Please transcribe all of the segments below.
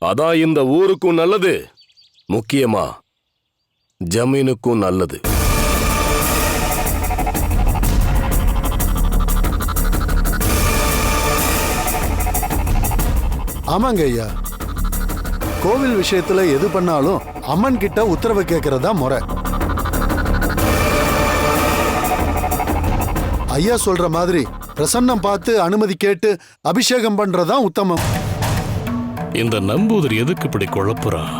அதான் இந்த ஊருக்கும் நல்லது, முக்கியமா ஜமீனுக்கும் நல்லது. ஆமாங்க ஐயா, கோவில் விஷயத்துல எது பண்ணாலும் அம்மன் கிட்ட உத்தரவு கேட்கறதா முறை. ஐயா சொல்ற மாதிரி பிரசன்னம் பார்த்து அனுமதி கேட்டு அபிஷேகம் பண்றதா உத்தமம். இந்த நம்பூதிரி எதுக்கு இப்படி குழப்புறான்?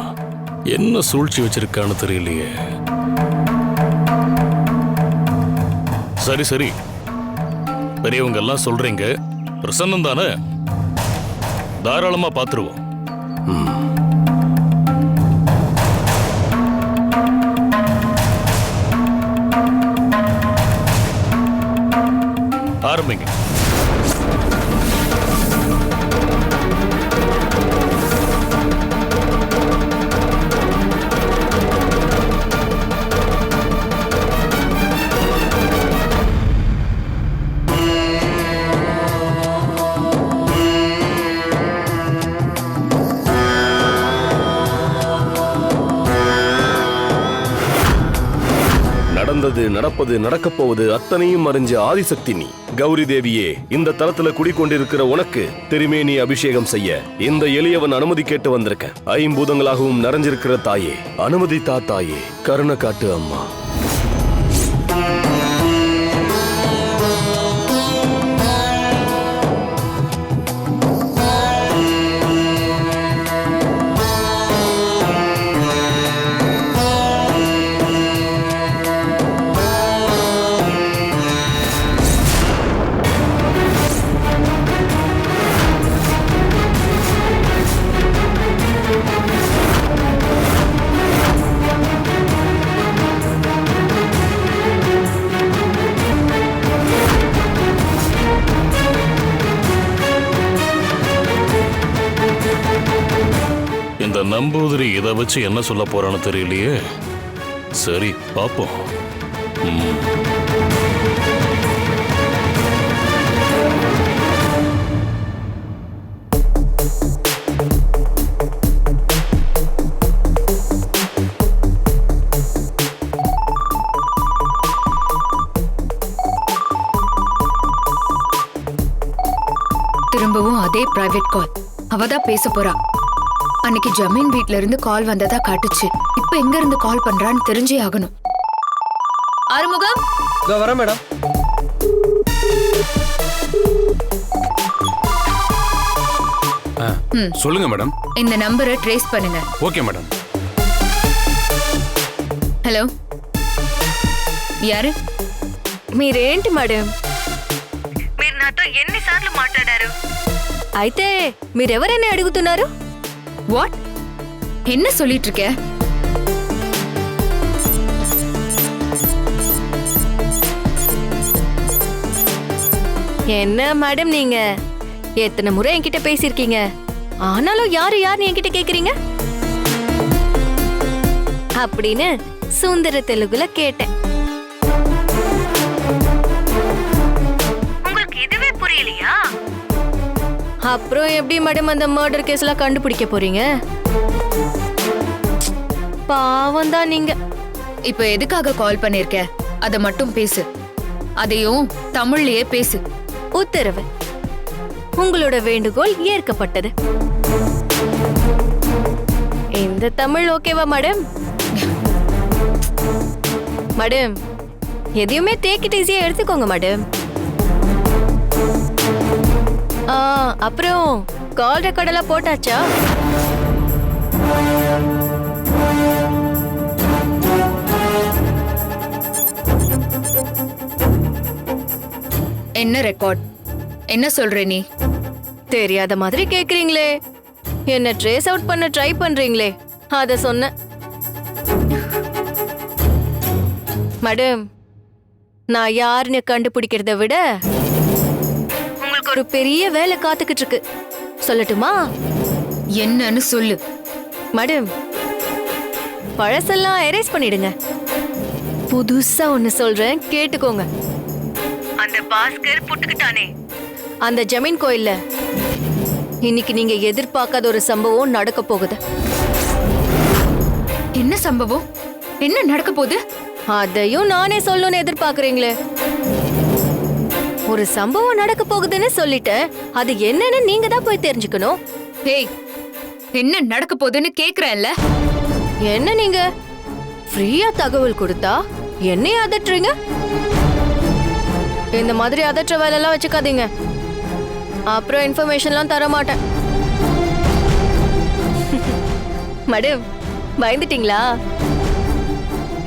என்ன சூழ்ச்சி வச்சிருக்கான்னு தெரியலையே. சரி சரி, பெரியவங்க எல்லாம் சொல்றீங்க, பிரசன்னம் தானே, தாராளமா பாத்துருவோம். ஆரம்பிங்க. நடந்தது, நடப்பது, நடக்கப் போவது அத்தனையும் அறிஞ்ச ஆதிசக்தி நீ. கௌரி தேவியே, இந்த தலத்துல குடிக்கொண்டிருக்கிற உனக்கு திருமேனி அபிஷேகம் செய்ய இந்த எளியவன் அனுமதி கேட்டு வந்திருக்கேன். ஐம்பூதங்களாகவும் நிறைஞ்சிருக்கிற தாயே, அனுமதி தாயே, கருணை காட்டு அம்மா. இந்த நம்பூதிரி இதை வச்சு என்ன சொல்ல போறான்னு தெரியலையே. சரி பாப்போம். திரும்பவும் அதே பிரைவேட் கால். அவதான் பேச போறா. அன்னைக்கு ஜமீன் வீட்ல இருந்து கால் வந்ததா காட்டுச்சு. இப்ப எங்க இருந்து கால் பண்றான்னு தெரிஞ்சே ஆகணும். ஆறுமுகம், இதோ வரேன் மேடம். சொல்லுங்க மேடம். இந்த நம்பரை ட்ரேஸ் பண்ணுங்க. Okay madam. హలో, యారు? మీరేంటి మేడం? మీరు నాతో ఎన్నిసార్లు మాట్లాడారు? అయితే మీరెవరని అడుగుతున్నారు? வாட்? என்ன சொல்லிட்டு இருக்க? என்ன மேடம் நீங்க எத்தனை முறை என்கிட்ட பேசியிருக்கீங்க, ஆனாலும் யாரு யாருன்னு என்கிட்ட கேக்குறீங்க அப்படின்னு சுந்தர தெலுங்குல கேட்டேன். உங்களுக்கு இதுவே புரியலையா? அப்புறம் எப்படி மேடம் அந்த மர்டர் கேஸ்ல கண்டுபிடிக்க போறீங்க? பாவம் தான் நீங்க. இப்ப எதுக்காக கால் பண்ணிருக்க? அத மட்டும் பேசு. அதையும் தமிழ்லயே பேசு. உத்தரவு. உங்களோட வேண்டுகோள் ஏற்கப்பட்டது. இந்த தமிழ் ஓகேவா மேடம்? மேடம், எதையுமே டேக் இட் ஈஸியா எடுத்துக்கோங்க மேடம். அப்புறம் கால் ரெக்கார்ட் எல்லாம் போட்டாச்சா? என்ன ரெக்கார்ட்? என்ன சொல்ற நீ? தெரியாத மாதிரி கேக்குறீங்களே. என்ன ட்ரேஸ் அவுட் பண்ண ட்ரை பண்றீங்களே, அத சொன்ன. மேடம், நான் யாருன்னு கண்டுபிடிக்கிறத விட உங்களுக்கு ஒரு பெரிய வேலை காத்துக்கிட்டு இருக்கு. சொல்லட்டுமா? என்னன்னு சொல்லு. மேடம், பழசெல்லாம் எரேஸ் பண்ணிடுங்க. புதுசா ஒன்னு சொல்றேன், கேட்டுக்கோங்க. அந்த பாஸ்கர் புட்டுக்கிட்டானே அந்த ஜமீன் கோயில்ல இன்னைக்கு நீங்க எதிர்பார்க்காத ஒரு சம்பவம் நடக்க போகுது. என்ன சம்பவம்? என்ன நடக்க போகுது? அதையும் நானே சொல்லணும்னு எதிர்பார்க்கறீங்களே. ஒரு சம்பவம் நடக்க போகுதுன்னு சொல்லிட்டேன். அது என்னன்னு நீங்க தான் போய் தெரிஞ்சுக்கணும். ஏய், என்ன நடக்க போகுதுன்னு கேக்குறேன்ல. என்ன நீங்க ஃப்ரீயா தகவல் கொடுத்தா என்னைய அதட்டுறீங்க? இந்த மாதிரி அதற்ற வேலையெல்லாம் வச்சுக்காதீங்க. அப்புறம் இன்ஃபர்மேஷன்லாம் தர மாட்டேன். மேடம், பயந்துட்டீங்களா?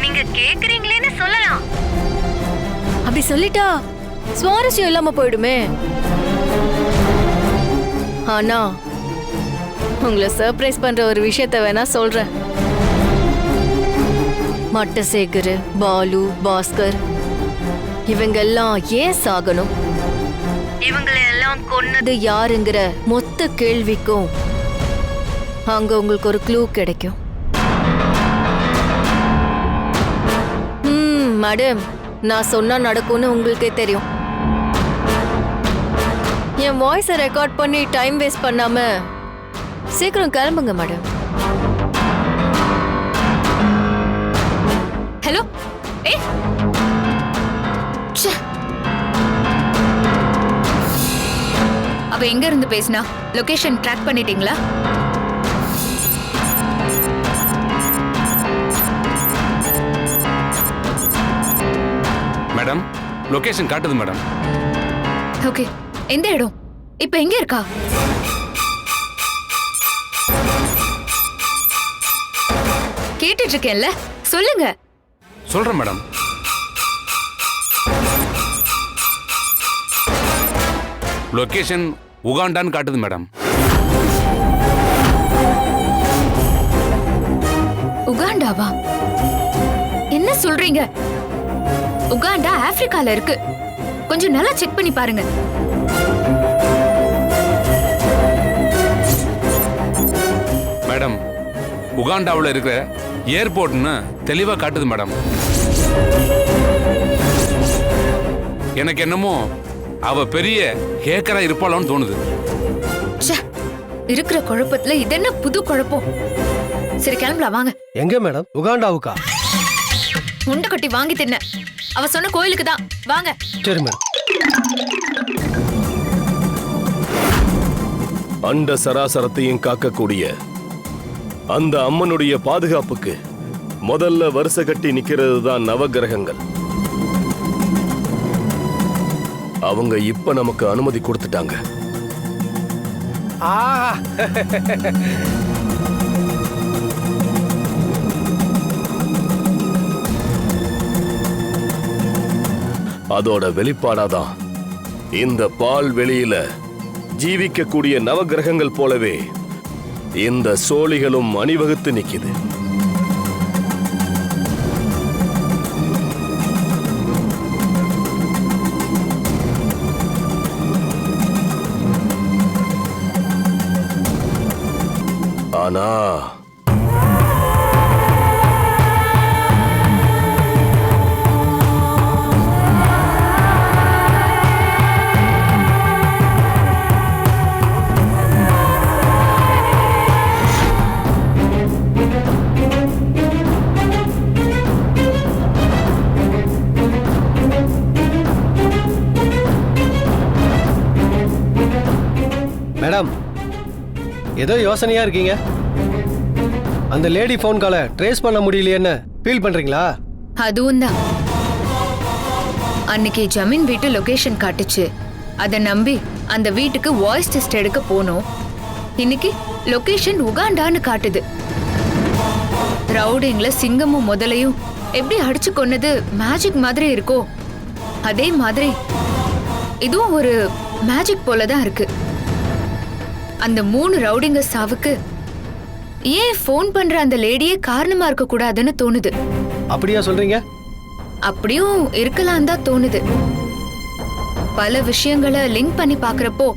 நீங்க கேக்குறீங்களேன்னு சொல்லலாம். அப்படி சொல்லிட்டா சுவாரஸ்யம் இல்லாம போயிடுமே. ஆனா உங்களை சர்ப்ரைஸ் பண்ற ஒரு விஷயத்த வேணா சொல்றேன். மட்டசேகர், பாலு, பாஸ்கர் இவங்கெல்லாம் ஏன் சாகணும், இவங்களை எல்லாம் கொன்னது யாருங்கிற மொத்த கேள்விக்கும் அங்க உங்களுக்கு ஒரு க்ளூ கிடைக்கும். மேடம், நான் சொன்னா நடக்கும்னு உங்களுக்கே தெரியும். என் வாய்ஸை ரெக்கார்ட் பண்ணி டைம் வேஸ்ட் பண்ணாம சீக்கிரம் கிளம்புங்க மேடம். ஹலோ. ஏ, ச்சே. அவ எங்க இருந்து பேசினா? லொகேஷன் ட்ராக் பண்ணிட்டீங்களா? மேடம், லொகேஷன் காட்டுது மேடம். ஓகே, எந்த இடம்? இப்ப எங்க இருக்கா? கேட்டுட்டு இருக்கேன்ல, சொல்லுங்க. சொல்றேன் மேடம். லொகேஷன் உகாண்டான்னு காட்டுது மேடம். உகாண்டாவா? என்ன சொல்றீங்க? உகாண்டா ஆப்பிரிக்கால இருக்கு. கொஞ்சம் நல்லா செக் பண்ணி பாருங்க. மேடம், உகாண்டாவில் இருக்கிற ஏர்போர்ட்னு தெளிவா காட்டுது மேடம். எனக்கு என்னமோ அவ பெரிய ஹேக்கரா இருப்பாளோன்னு தோணுது. ச்சே, இருக்கிற குழப்பத்துல இதென்ன புது குழப்பம்? சரி, கிளம்பலாம் வாங்க. எங்க மேடம்? உகாண்டாவுக்கா? முண்டை கட்டி வாங்கி தின்ன. அவ சொன்ன கோயிலுக்கு தான். வாங்க. சரி மேடம். அண்ட சராசரத்தையும் காக்கக்கூடிய அந்த அம்மனுடைய பாதுகாப்புக்கு முதல்ல வருஷ கட்டி நிக்கிறது தான் நவகிரகங்கள். அவங்க இப்ப நமக்கு அனுமதி கொடுத்துட்டாங்க. அதோட வெளிப்பாடாதான் இந்த பால் வெளியில ஜீவிக்கக்கூடிய நவகிரகங்கள் போலவே இந்த சோழிகளும் அணிவகுத்து நிக்குது. ஆனா மேடம், ஏதோ யோசனையா இருக்கீங்க. அந்த லேடி ஃபோன் காலை ட்ரேஸ் பண்ண முடியலையேன்னு ஃபீல் பண்றீங்களா? அதுவும் தான். அன்னைக்கு ஜமீன் வீட்டு லொகேஷன் காட்டுச்சு. அதை நம்பி அந்த வீட்டுக்கு வாய்ஸ் டெஸ்ட் எடுக்க போனோம். இன்னைக்கு லொகேஷன் உகாண்டான்னு காட்டுது. ரவுடிங்ல சிங்கமும் முதலையும் எப்படி அடிச்சு கொன்னது மேஜிக் மாதிரி இருக்கோ, அதே மாதிரி இதுவும் ஒரு மேஜிக் போலதான் இருக்கு. அந்த 3 ரவுடிங்க சாவுக்கு ஏன் ஃபோன் பண்ற அந்த லேடியே காரணமா இருக்க கூடாதுன்னு தோணுது. அப்படியா சொல்றீங்க? அப்படியும் இருக்கலாம் தான் தோணுது. பல விஷயங்களை லிங்க் பண்ணி பாக்குறப்போ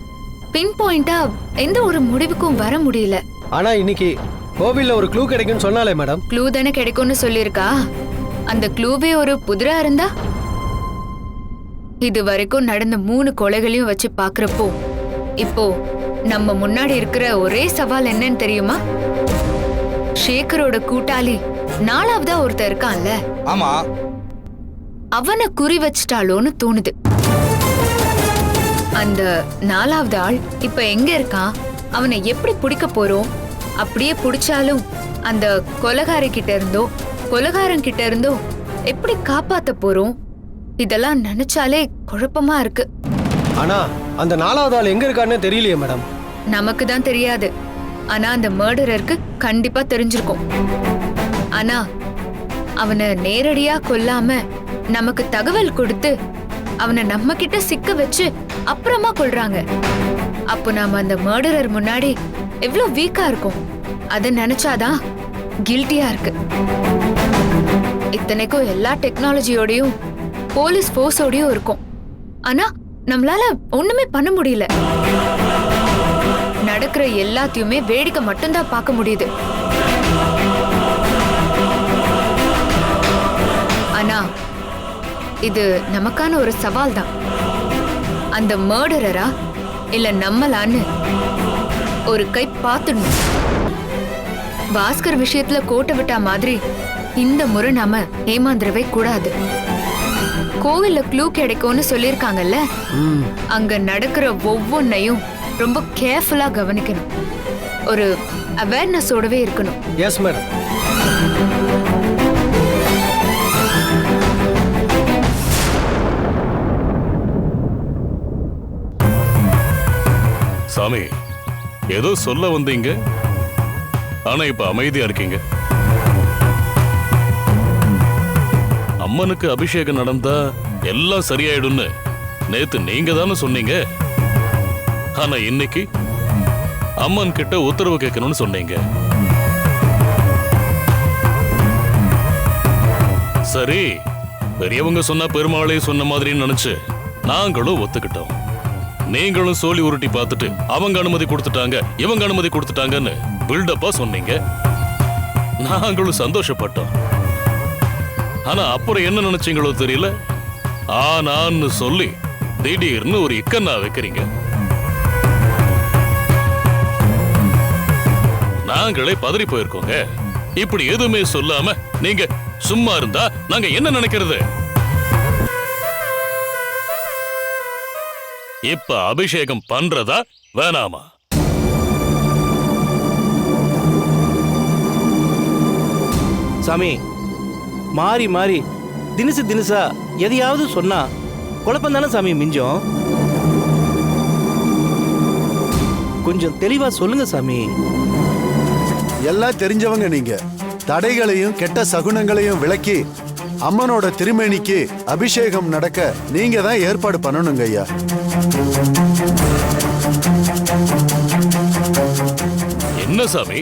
பின் பாயிண்டா எந்த ஒரு முடிவுக்கும் வர முடியல. ஆனா இன்னைக்கு கோவில்ல ஒரு க்ளூ கிடைக்கும்னு சொன்னாலே மேடம். க்ளூ தானே கிடைக்கும்னு சொல்லியிருக்கா. அந்த க்ளூவே ஒரு புதிரா இருந்தா? இது வரைக்கும் நடந்த 3 கொலைகளையும் வச்சு பாக்குறப்போ இப்போ நம்ம முன்னாடி இருக்கிற ஒரே சவால் என்னன்னு தெரியுமா? சேகரோட கூட்டாளி 4வதா ஒருத்தர் இருக்கான்ல, ஆமா, அவனை குறி வச்சிட்டாலோன்னு தோணுது. அந்த 4வது ஆள் இப்ப எங்க இருக்கான்? அவனை எப்படி பிடிக்க போறோம்? அப்படியே பிடிச்சாலும் அந்த கொலகாரி கிட்ட இருந்தோ கொலகாரன் கிட்ட இருந்தோ எப்படி காப்பாத்த போறோம்? இதெல்லாம் நினைச்சாலே குழப்பமா இருக்கு. ஆனா அந்த 4வது ஆள் எங்க இருக்கான்னு தெரியலையே மேடம். நமக்கு தான் தெரியாது, ஆனா அந்த மர்டரருக்கு கண்டிப்பா தெரிஞ்சிருக்கும். ஆனா அவனை நேரடியா கொல்லாம நமக்கு தகவல் கொடுத்து அவனை நம்ம கிட்ட சிக்க வச்சு அப்புறமா கொல்றாங்க. அப்போ நாம அந்த மர்டரர் முன்னாடி எவ்வளவு வீக்கா இருக்கும் அத நினைச்சாதான் கில்ட்டியா இருக்கு. இத்தனைக்கும் எல்லா டெக்னாலஜியோடயும் போலீஸ் போர்ஸோடயும் இருக்கும். ஆனா நம்மளால ஒண்ணுமே பண்ண முடியல. நடக்கிற எல்லாத்தையுமே வேடிக்கை மட்டும்தான் பார்க்க முடியுது. ஆனா இது நமக்கான ஒரு சவால் தான். அந்த மர்டரரா இல்ல நம்மளான்னு ஒரு கை பார்த்துடணும். பாஸ்கர் விஷயத்துல கோட்டை விட்டா மாதிரி இந்த முறை நாம ஏமாந்துடவே கூடாது. கோவில்ல க்ளூ கிடைக்கும்னு சொல்லிருக்காங்கல்ல, அங்க நடக்கிற ஒவ்வொன்னையும் ரொம்ப கேர்ஃபுல்லா கவனிக்கணும். ஒரு அவேர்னஸோடவே இருக்கணும். Yes madam. சாமி, ஏதோ சொல்ல வந்தீங்க, ஆனா இப்ப அமைதியா இருக்கீங்க. அம்மனுக்கு அபிஷேகம் நடந்தா எல்லாம் சரியாயிடும்னு நேத்து நீங்க தானே சொன்னீங்க. ஆனா இன்னைக்கு அம்மன் கிட்ட உத்தரவு கேட்கணும்னு சொன்னீங்க. சரி, பெரியவங்க சொன்னா பெருமாளே சொன்ன மாதிரின்னு நினைச்சு நாங்களும் ஒத்துக்கிட்டோம். நீங்களும் சோழி உருட்டி பார்த்துட்டு அவங்க அனுமதி கொடுத்துட்டாங்க, இவங்க அனுமதி கொடுத்துட்டாங்கன்னு பில்டப்பா சொன்னீங்க. நாங்களும் சந்தோஷப்பட்டோம். ஆனா அப்புறம் என்ன நினைச்சீங்களோ தெரியல, ஆனான்னு சொல்லி திடீர்னு ஒரு இக்கண்ணா வைக்கிறீங்க. நாங்களே பதறி போயிருக்கோங்க. இப்படி எதுவுமே சொல்லாம நீங்க சும்மா இருந்தா நாங்க என்ன நினைக்கிறது? இப்ப அபிஷேகம் பண்றதா வேணாமா? சாமி, மாறி மாறி தினுசா எதையாவது சொன்னா குழப்பம் தானே சாமி மிஞ்சம். கொஞ்சம் தெளிவா சொல்லுங்க சாமி. எல்லாம் தெரிஞ்சவங்க நீங்க. தடைகளையும் கெட்ட சகுனங்களையும் விளக்கி அம்மனோட திருமேனிக்கு அபிஷேகம் நடக்க நீங்க தான் ஏற்பாடு பண்ணணுங்க ஐயா. என்ன சாமி,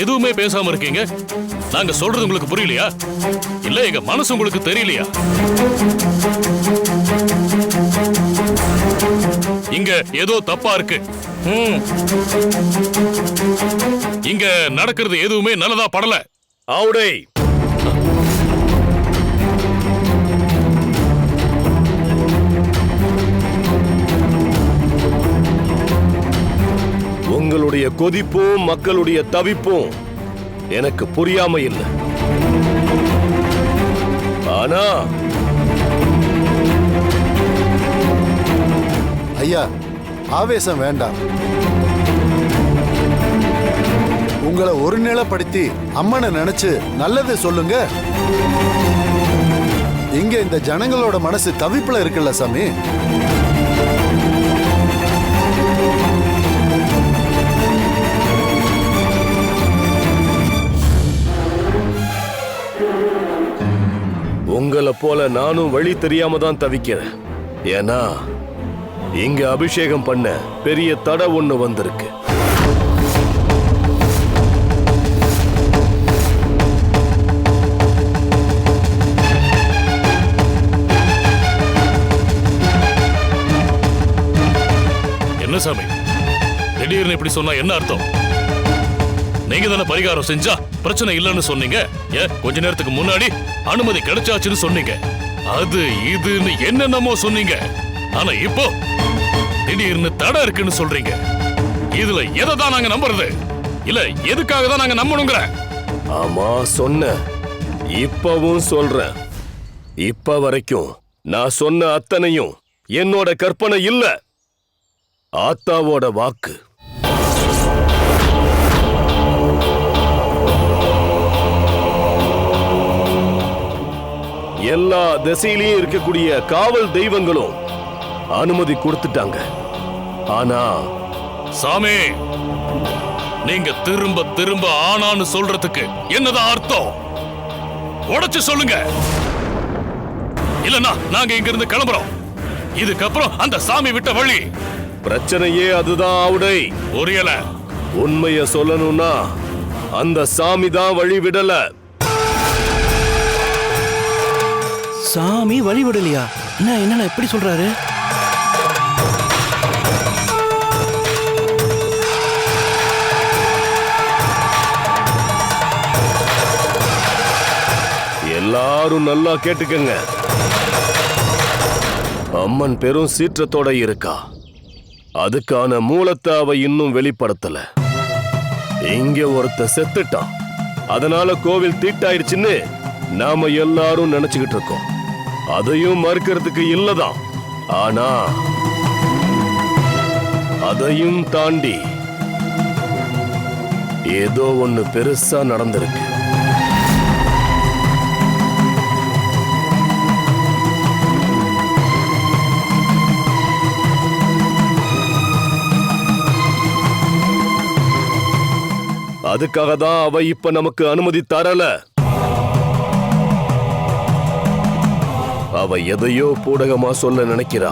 எதுவுமே பேசாம இருக்கீங்க? நாங்க சொல்றது உங்களுக்கு புரியலையா? இல்ல எங்க மனசு உங்களுக்கு தெரியலையா? இங்க ஏதோ தப்பா இருக்கு. இங்க நடக்கிறது எதுவுமே நல்லதா படல. ஆவுடை, உங்களுடைய கொதிப்பும் மக்களுடைய தவிப்பும் எனக்கு புரியாம இல்லை. ஆனா ஐயா, ஆவேசம் வேண்டாம். உங்களை ஒருநிலைப்படுத்தி அம்மனை நினைச்சு நல்லது சொல்லுங்க. இங்க இந்த ஜனங்களோட மனசு தவிப்புல இருக்குல்ல சாமி. உங்களை போல நானும் வழி தெரியாம தான் தவிக்கிறேன். ஏன்னா இங்க அபிஷேகம் பண்ண பெரிய தடை ஒண்ணு வந்திருக்கு. என்ன சாமி, திடீர்னு இப்படி சொன்னா என்ன அர்த்தம்? நீங்க தானே பரிகாரம் செஞ்சா பிரச்சனை இல்லைன்னு சொன்னீங்க. கொஞ்ச நேரத்துக்கு முன்னாடி அனுமதி கிடைச்சாச்சுன்னு சொன்னீங்க. அது இதுன்னு என்னென்னமோ சொன்னீங்க. ஆனா இப்போ திடீர்னு தடை இருக்குன்னு சொல்றீங்க. இதுல எதை தான் நாங்க நம்புறது? இல்ல எதுக்காக தான் நாங்க நம்பணுங்கிற? ஆமா சொன்ன, இப்பவும் சொல்றேன். இப்ப வரைக்கும் நான் சொன்ன அத்தனையும் என்னோட கற்பனை இல்ல, ஆத்தாவோட வாக்கு. எல்லா திசையிலயும் இருக்கக்கூடிய காவல் தெய்வங்களும் அனுமதி கொடுத்துட்டாங்க. ஆனா சாமி, நீங்க திரும்ப திரும்ப ஆனான்னு சொல்றதுக்கு என்னதான் அர்த்தம்? உடைச்சு சொல்லுங்க, இல்லன்னா நாங்க இங்க இருந்து கிளம்புறோம். இதுக்கப்புறம் அந்த சாமி விட்ட வழி. பிரச்சனையே அதுதான் ஆவுடை. புரியல? உண்மைய சொல்லணும்னா அந்த சாமி தான் வழி விடல. சாமி வழி விடலையா? என்ன எப்படி சொல்றாரு? எல்லாரும் நல்லா கேட்டுக்கங்க. அம்மன் பெரும் சீற்றத்தோட இருக்கா. அதுக்கான மூலத்தை அவ இன்னும் வெளிப்படுத்தல. இங்க ஒருத்த செத்துட்டான், அதனால கோவில் தீட்டாயிருச்சுன்னு நாம எல்லாரும் நினைச்சுக்கிட்டு இருக்கோம். அதையும் மறுக்கிறதுக்கு இல்லதான். ஆனா அதையும் தாண்டி ஏதோ ஒண்ணு பெருசா நடந்திருக்கு. அதுக்காக தான் அவ இப்ப நமக்கு அனுமதி தரல. அவ எதையோ பூடகமா சொல்ல நினைக்கிறா.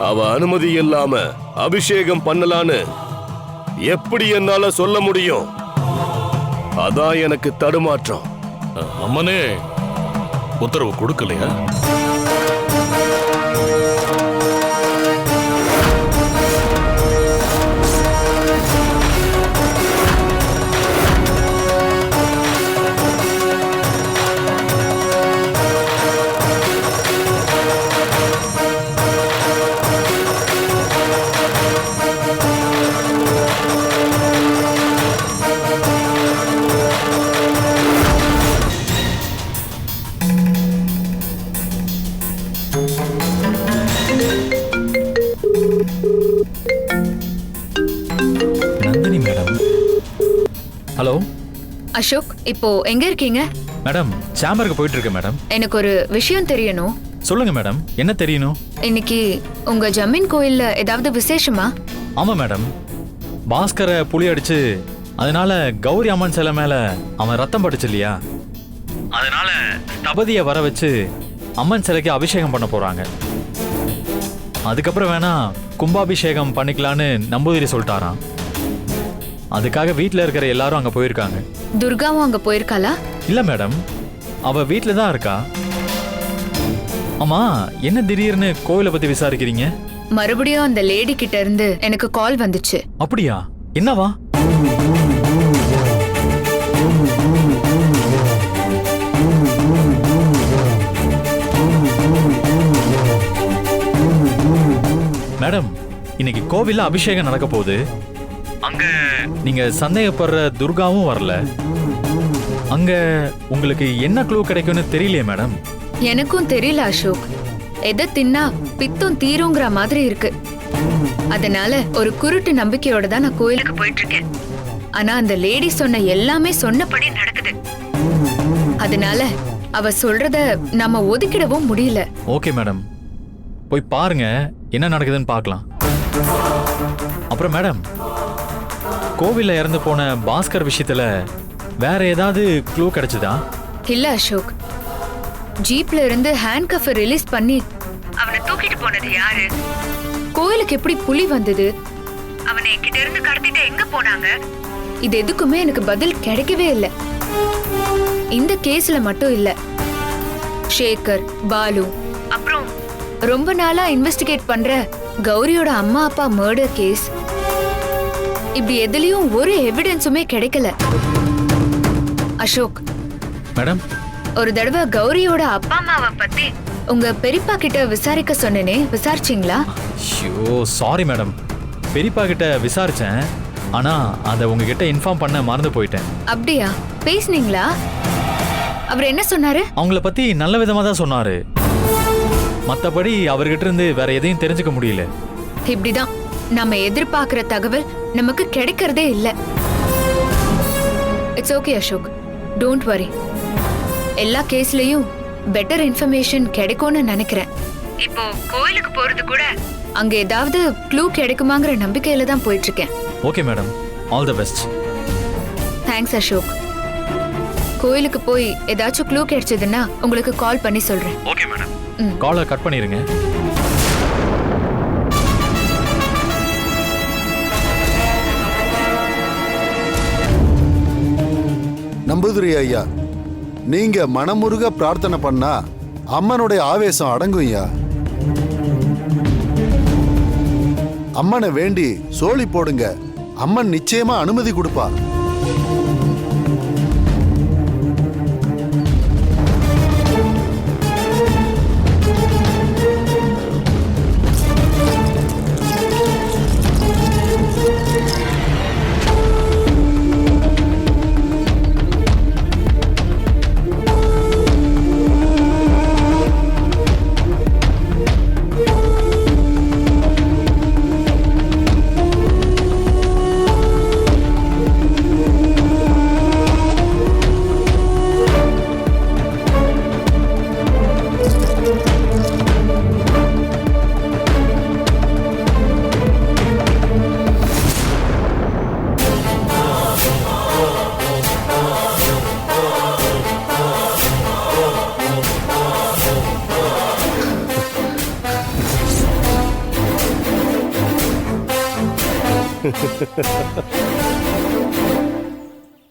அவ அனுமதி இல்லாம அபிஷேகம் பண்ணலான்னு எப்படி என்னால சொல்ல முடியும்? அதான் எனக்கு தடுமாற்றம். அம்மனே உத்தரவு கொடுக்கலையா? நந்தினி மேடம். ஹலோ அசோக், இப்போ எங்க இருக்கீங்க? மேடம், சேம்பருக்கு போயிட்டு இருக்கேன் மேடம். எனக்கு ஒரு விஷயம் தெரியணும். சொல்லுங்க மேடம், என்ன தெரியணும்? இன்னைக்கு உங்க ஜமீன் கோயில்ல ஏதாவது விசேஷமா? ஆமா மேடம், பாஸ்கரை புளி அடிச்சு அதனால கௌரி அம்மன் சிலை மேல அவன் ரத்தம் பட்டுச்சு இல்லையா, அதனால தபதியை வர வச்சு அம்மன் சிலைக்கு அபிஷேகம் பண்ண போறாங்க. அதுக்கப்புறம் வேணா கும்பாபிஷேகம் பண்ணிக்கலான்னு நம்பூதிரி சொல்லிட்டாராம். அதுக்காக வீட்டில் இருக்கிற எல்லாரும் அங்க போயிருக்காங்க. துர்காவும் அங்க போயிருக்காளா? இல்ல மேடம், அவ வீட்டில தான் இருக்கா. ஆமா, என்ன திடீர்னு கோவிலை பத்தி விசாரிக்கிறீங்க? மறுபடியும் அந்த லேடி கிட்ட இருந்து எனக்கு கால் வந்துச்சு. அப்படியா? என்னவா? மேடம், இன்னைக்கு கோவில்ல அபிஷேகம் நடக்க போகுது. அங்க நீங்க சந்தேகப்படுற துர்காவும் வரல. அங்க உங்களுக்கு என்ன க்ளூ கிடைக்கும்னு தெரியலையே மேடம். எனக்கும் தெரியல அசோக். எதை தின்னா பித்தம் தீருங்கிற மாதிரி இருக்கு. அதனால ஒரு குருட்டு நம்பிக்கையோட தான் நான் கோயிலுக்கு போயிட்டு இருக்கேன். ஆனா அந்த லேடி சொன்ன எல்லாமே சொன்னபடி நடக்குது. அதனால அவ சொல்றத நம்ம ஒதுக்கிடவும் முடியல. ஓகே மேடம், போய் பாருங்க என்ன நடக்குதுன்னு பார்க்கலாம். அப்புறம் மேடம், கோவில்ல இறந்து போன பாஸ்கர் விஷயத்துல வேற ஏதாவது க்ளூ கிடைச்சதா? இல்ல அசோக், ஜீப்ல இருந்து ஹேண்ட் கஃபை ரிலீஸ் பண்ணி அவனை தூக்கிட்டு போனது யாரு? கோயிலுக்கு எப்படி புலி வந்தது? அவனை என்கிட்ட இருந்து கடத்திட்டு எங்க போனாங்க? இது எதுக்குமே எனக்கு பதில் கிடைக்கவே இல்லை. இந்த கேஸ்ல மட்டும் இல்ல, சேகர், பாலு, அப்புறம் ரொம்ப நாளா இன்வெஸ்டிகேட் பண்ற கௌரியோட அம்மா அப்பா மர்டர் கேஸ், இப்படி எதுலயும் ஒரு எவிடன்ஸுமே கிடைக்கல. அசோக் மேடம், ஒரு தடவை கௌரியோட அப்பா அம்மாவை பத்தி உங்க பெரியப்பா கிட்ட விசாரிக்க சொன்னேனே, விசாரிச்சீங்களா? ஐயோ சாரி மேடம். பெரியப்பா கிட்ட விசாரிச்சேன், ஆனா அதை உங்ககிட்ட இன்ஃபார்ம் பண்ண மறந்து போயிட்டேன். அப்படியா? பேசுனீங்களா? அவர் என்ன சொன்னாரு? அவங்கள பத்தி நல்ல விதமா தான் சொன்னாரு. மத்தபடி அவர்கிட்ட இருந்து வேற எதையும் தெரிஞ்சுக்க முடியல. இப்படிதான் நம்ம எதிர்பார்க்கிற தகவல் நமக்கு கிடைக்கிறதே இல்ல. It's okay Ashok, don't worry. எல்லா கேஸ்லயும் பெட்டர் இன்ஃபர்மேஷன் கிடைக்கும்னு நினைக்கிறேன். இப்போ கோயிலுக்கு போறது கூட அங்க ஏதாவது க்ளூ கிடைக்குமாங்கிற நம்பிக்கையில தான் போயிட்டு இருக்கேன். Okay madam, all the best. Thanks Ashok. கோயிலுக்கு போய் ஏதாச்சும் க்ளூ கிடைச்சதுன்னா உங்களுக்கு கால் பண்ணி சொல்றேன். Okay madam. காலை கட் பண்ணிருங்க. நம்பூதிரி ஐயா, நீங்க மனமுருக பிரார்த்தனை பண்ணா அம்மனுடைய ஆவேசம் அடங்கும்யா. அம்மனை வேண்டி சோழி போடுங்க, அம்மன் நிச்சயமா அனுமதி கொடுப்பா.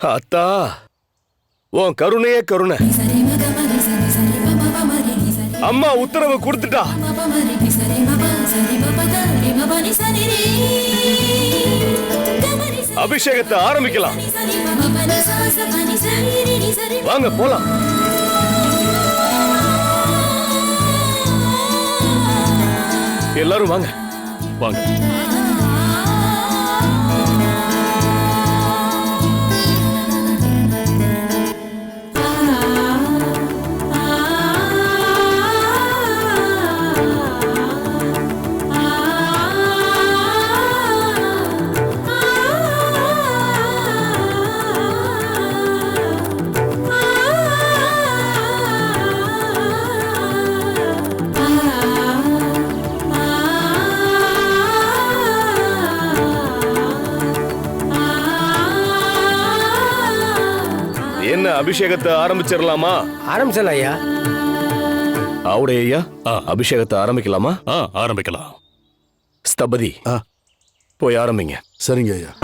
அத்தா, உன் கருணையே கருணை. அம்மா உத்தரவு கொடுத்துட்டா. அபிஷேகத்தை ஆரம்பிக்கலாம். வாங்க போலாம். எல்லாரும் வாங்க வாங்க. என்ன அபிஷேகத்தை ஆரம்பிச்சிடலாமா? ஆரம்பிச்சல ஐயா. ஆவுடைய ஐயா, அபிஷேகத்தை ஆரம்பிக்கலாமா? ஆரம்பிக்கலாம். ஸ்தபதி, போய் ஆரம்பிங்க. சரிங்க ஐயா.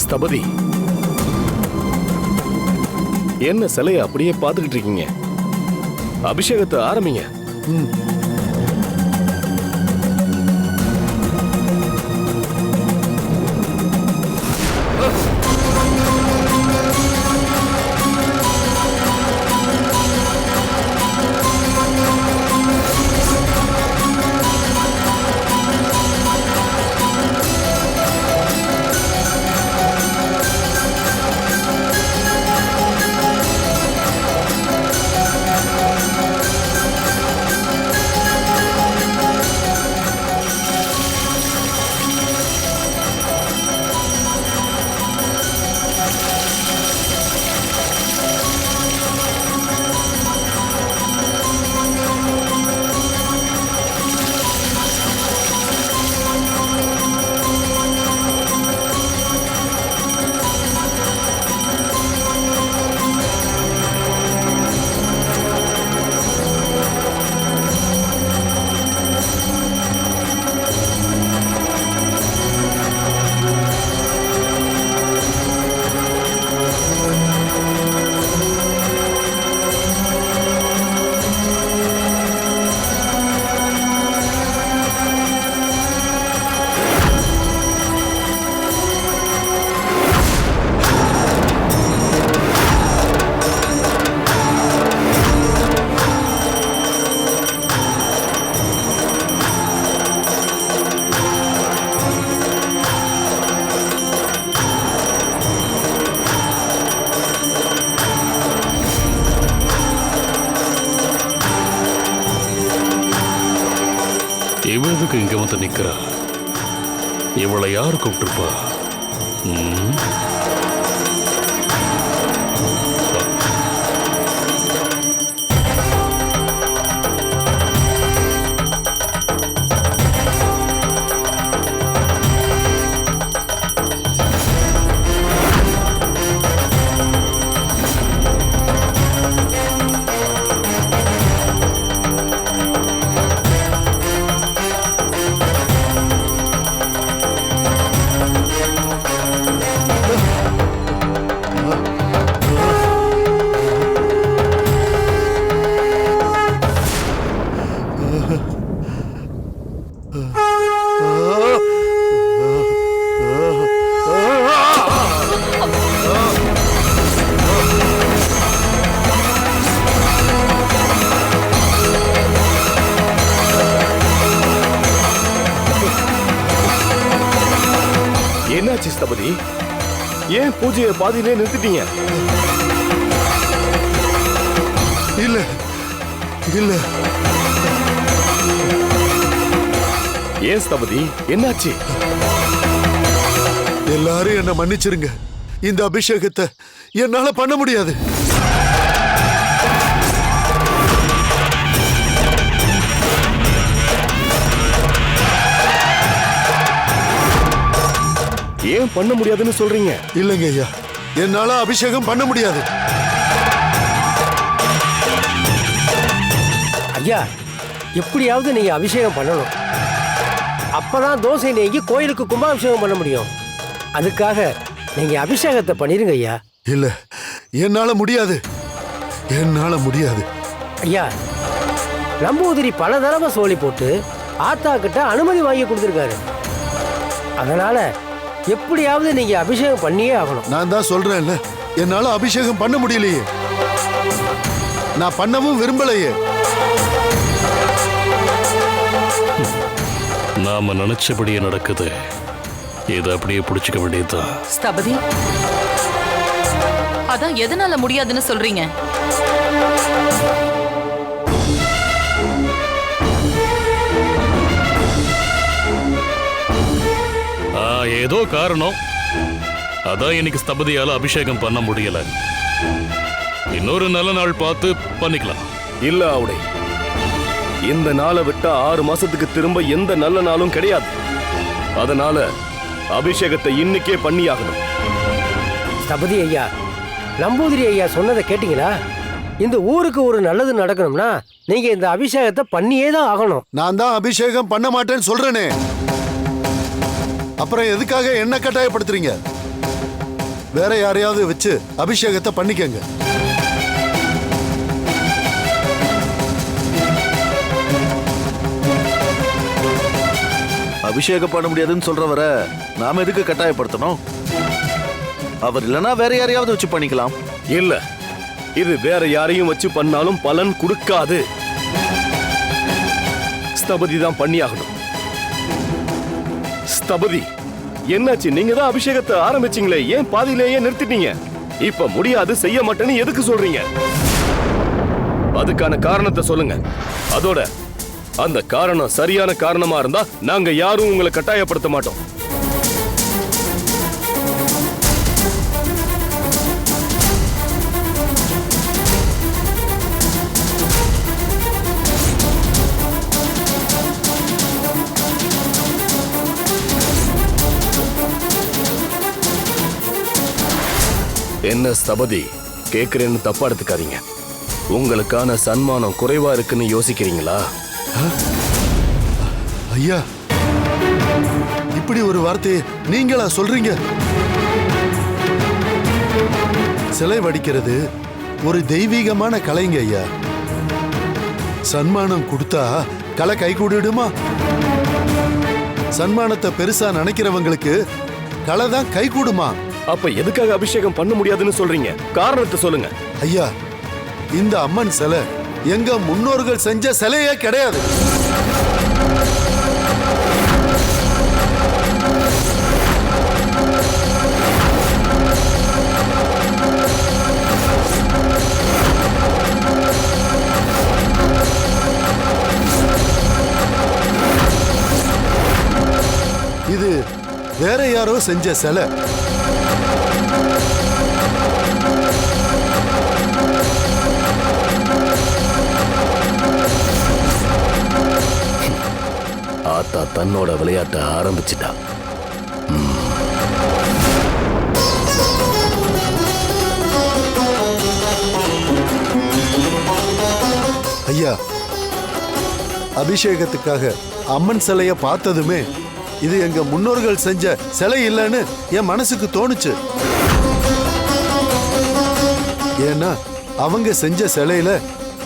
ஸ்தபதி, என்ன சிலையை அப்படியே பார்த்துக்கிட்டு இருக்கீங்க? அபிஷேகத்தை ஆரம்பிங்க. வந்து நிக்கிறா. இவளை யார் கூப்பிட்டுருப்பா? என்னாச்சு ஸ்தபதி? ஏன் பூஜையை பாதியிலே நிறுத்திட்டீங்க? இல்ல இல்ல ஏன் ஸ்தபதி, என்னாச்சு? எல்லாரும் என்ன மன்னிச்சிருங்க. இந்த அபிஷேகத்தை என்னால பண்ண முடியாது. ஏன் பண்ண முடியாதுன்னு சொல்றீங்க? இல்லைங்க ஐயா, என்னால அபிஷேகம் பண்ண முடியாது. ஐயா, எப்படியாவது நீங்க அபிஷேகம் பண்ணணும். அப்பதான் தோசை நீங்கி கோயிலுக்கு கும்பாபிஷேகம் பண்ண முடியும். அதுக்காக நீங்க அபிஷேகத்தை பண்ணிருங்க ஐயா. இல்ல, என்னால முடியாது. என்னால முடியாது. ஐயா, நம்பூதிரி பல தடவை சோழி போட்டு ஆத்தா கிட்ட அனுமதி வாங்கி கொடுத்துருக்காரு. அதனால எப்படியாவது நீங்க அபிஷேகம் பண்ணியே ஆகணும். நான் தான் சொல்றேன்ல, என்னால அபிஷேகம் பண்ண முடியலையே. நான் பண்ணவும் விரும்பலையே. நாம நினைச்சபடியே நடக்குது. இதை அப்படியே பிடிச்சுக்க வேண்டியதுதான். ஸ்தபதி, அதான் எதனால முடியாதுன்னு சொல்றீங்க? ஏதோ காரணம். அதான் இன்னைக்கு ஸ்தபதியால அபிஷேகம் பண்ண முடியல. இன்னொரு நல்ல நாள் பார்த்து பண்ணிக்கலாம். இல்ல ஆவுடை, இந்த நாளை விட்டா 6 மாசத்துக்கு திரும்ப எந்த நல்ல நாளும் கிடையாது. அதனால அபிஷேகத்தை இன்னைக்கே பண்ணியாகணும். ஸ்தபதி ஐயா, நம்பூதிரி ஐயா சொன்னதை கேட்டீங்களா? இந்த ஊருக்கு ஒரு நல்லது நடக்கணும்னா நீங்க இந்த அபிஷேகத்தை பண்ணியே தான் ஆகணும். நான் தான் அபிஷேகம் பண்ண மாட்டேன்னு சொல்றேனே, அப்புறம் எதுக்காக என்ன கட்டாயப்படுத்துறீங்க? வேற யாரையாவது வச்சு அபிஷேகத்தை பண்ணிக்கங்க. அபிஷேகம் பண்ண முடியாதுன்னு சொல்றவர நாம எதுக்கு கட்டாயப்படுத்தணும்? அவர் இல்லைன்னா வேற யாரையாவது வச்சு பண்ணிக்கலாம். இல்ல, இது வேற யாரையும் வச்சு பண்ணாலும் பலன் கொடுக்காது. ஸ்தபதி தான் பண்ணியாகணும். ஸ்தபதி, என்னாச்சு? நீங்க தான் அபிஷேகத்தை ஆரம்பிச்சீங்களே, ஏன் பாதியிலேயே நிறுத்திட்டீங்க? இப்ப முடியாது, செய்ய மாட்டேன்னு எதுக்கு சொல்றீங்க? அதுக்கான காரணத்தை சொல்லுங்க. அதோட அந்த காரணம் சரியான காரணமா இருந்தா நாங்க யாரும் உங்களை கட்டாயப்படுத்த மாட்டோம். என்ன ஸ்தபதி, கேக்குறேன்னு தப்பா எடுத்துக்காதீங்க. உங்களுக்கான சன்மானம் குறைவா இருக்குன்னு யோசிக்கிறீங்களா? ஐயா, இப்படி ஒரு வார்த்தையை நீங்களா சொல்றீங்க? சிலை வடிக்கிறது ஒரு தெய்வீகமான கலைங்க ஐயா. சன்மானம் கொடுத்தா கலை கை கூடிடுமா? சன்மானத்தை பெருசா நினைக்கிறவங்களுக்கு கலை தான் கை கூடுமா? அப்ப எதுக்காக அபிஷேகம் பண்ண முடியாதுன்னு சொல்றீங்க? காரணத்தை சொல்லுங்க. ஐயா, இந்த அம்மன் சிலை எங்க முன்னோர்கள் செஞ்ச சிலையே கிடையாது. இது வேற யாரோ செஞ்ச சிலை. ஆத்தா தன்னோட விளையாட்ட ஆரம்பிச்சிட்டா. ஐயா, அபிஷேகத்துக்காக அம்மன் சிலைய பார்த்ததுமே இது எங்க முன்னோர்கள் செஞ்ச சிலை இல்லைன்னு என் மனசுக்கு தோணுச்சு. ஏன்னா அவங்க செஞ்ச சிலையில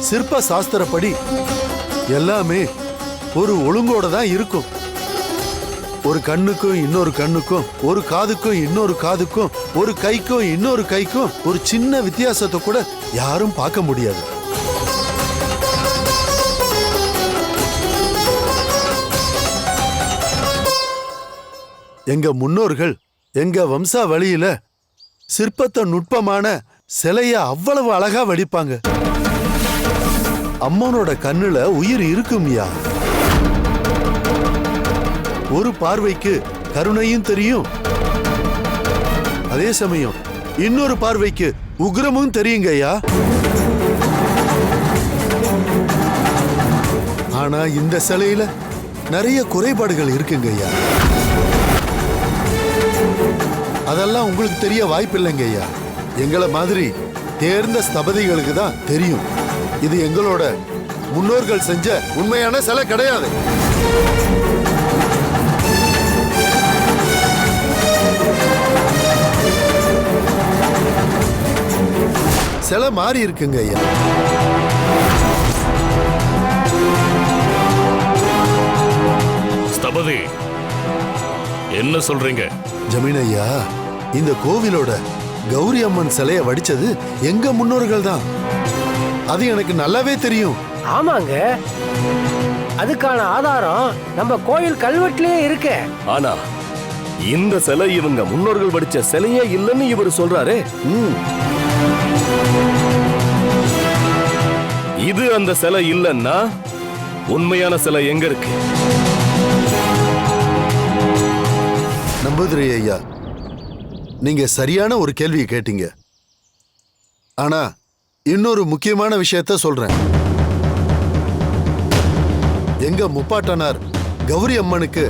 சிற்ப சாஸ்திரப்படி எல்லாமே ஒரு ஒழுங்கோட தான் இருக்கும். ஒரு கண்ணுக்கும் இன்னொரு கண்ணுக்கும், ஒரு காதுக்கும் இன்னொரு காதுக்கும், ஒரு கைக்கும் இன்னொரு கைக்கும் ஒரு சின்ன வித்தியாசத்தை கூட யாரும் பார்க்க முடியாது. எங்க முன்னோர்கள் எங்க வம்சாவளியில சிற்பத்தை நுட்பமான சிலைய அவ்வளவு அழகா வடிப்பாங்க. அம்மனோட கண்ணுல உயிர் இருக்கும்யா. ஒரு பார்வைக்கு கருணையும் தெரியும், அதே சமயம் இன்னொரு பார்வைக்கு உக்ரமும் தெரியுங்கய்யா. ஆனா இந்த சிலையில நிறைய குறைபாடுகள் இருக்குங்கய்யா. அதெல்லாம் உங்களுக்கு தெரிய வாய்ப்பில்லைங்க ஐயா. எங்களை மாதிரி தேர்ந்த ஸ்தபதிகளுக்கு தான் தெரியும். இது எங்களோட முன்னோர்கள் செஞ்ச உண்மையான சிலை கிடையாது. சிலை மாறி இருக்குங்க ஐயா. ஸ்தபதி, என்ன சொல்றீங்க? ஜமீன் ஐயா, இந்த கோவிலோட கௌரி அம்மன் சிலைய வடிச்சது எங்க முன்னோர்கள் தான். அது எனக்கு நல்லாவே தெரியும். ஆமாங்க, அதுக்கான ஆதாரம் நம்ம கோயில் கல்வெட்டிலே இருக்கு. ஆனா இந்த சிலை இவங்க முன்னோர்கள் வடிச்ச சிலையே இல்லைன்னு இவர் சொல்றாரே. இது அந்த சிலை இல்லைன்னா உண்மையான சிலை எங்க இருக்கு? நம்பூதிரி ஐயா, நீங்க சரியான ஒரு கேள்வியை கேட்டீங்க. ஆனா இன்னொரு முக்கியமான விஷயத்த சொல்றேன். எங்க முப்பாட்டனார் கௌரி அம்மனுக்கு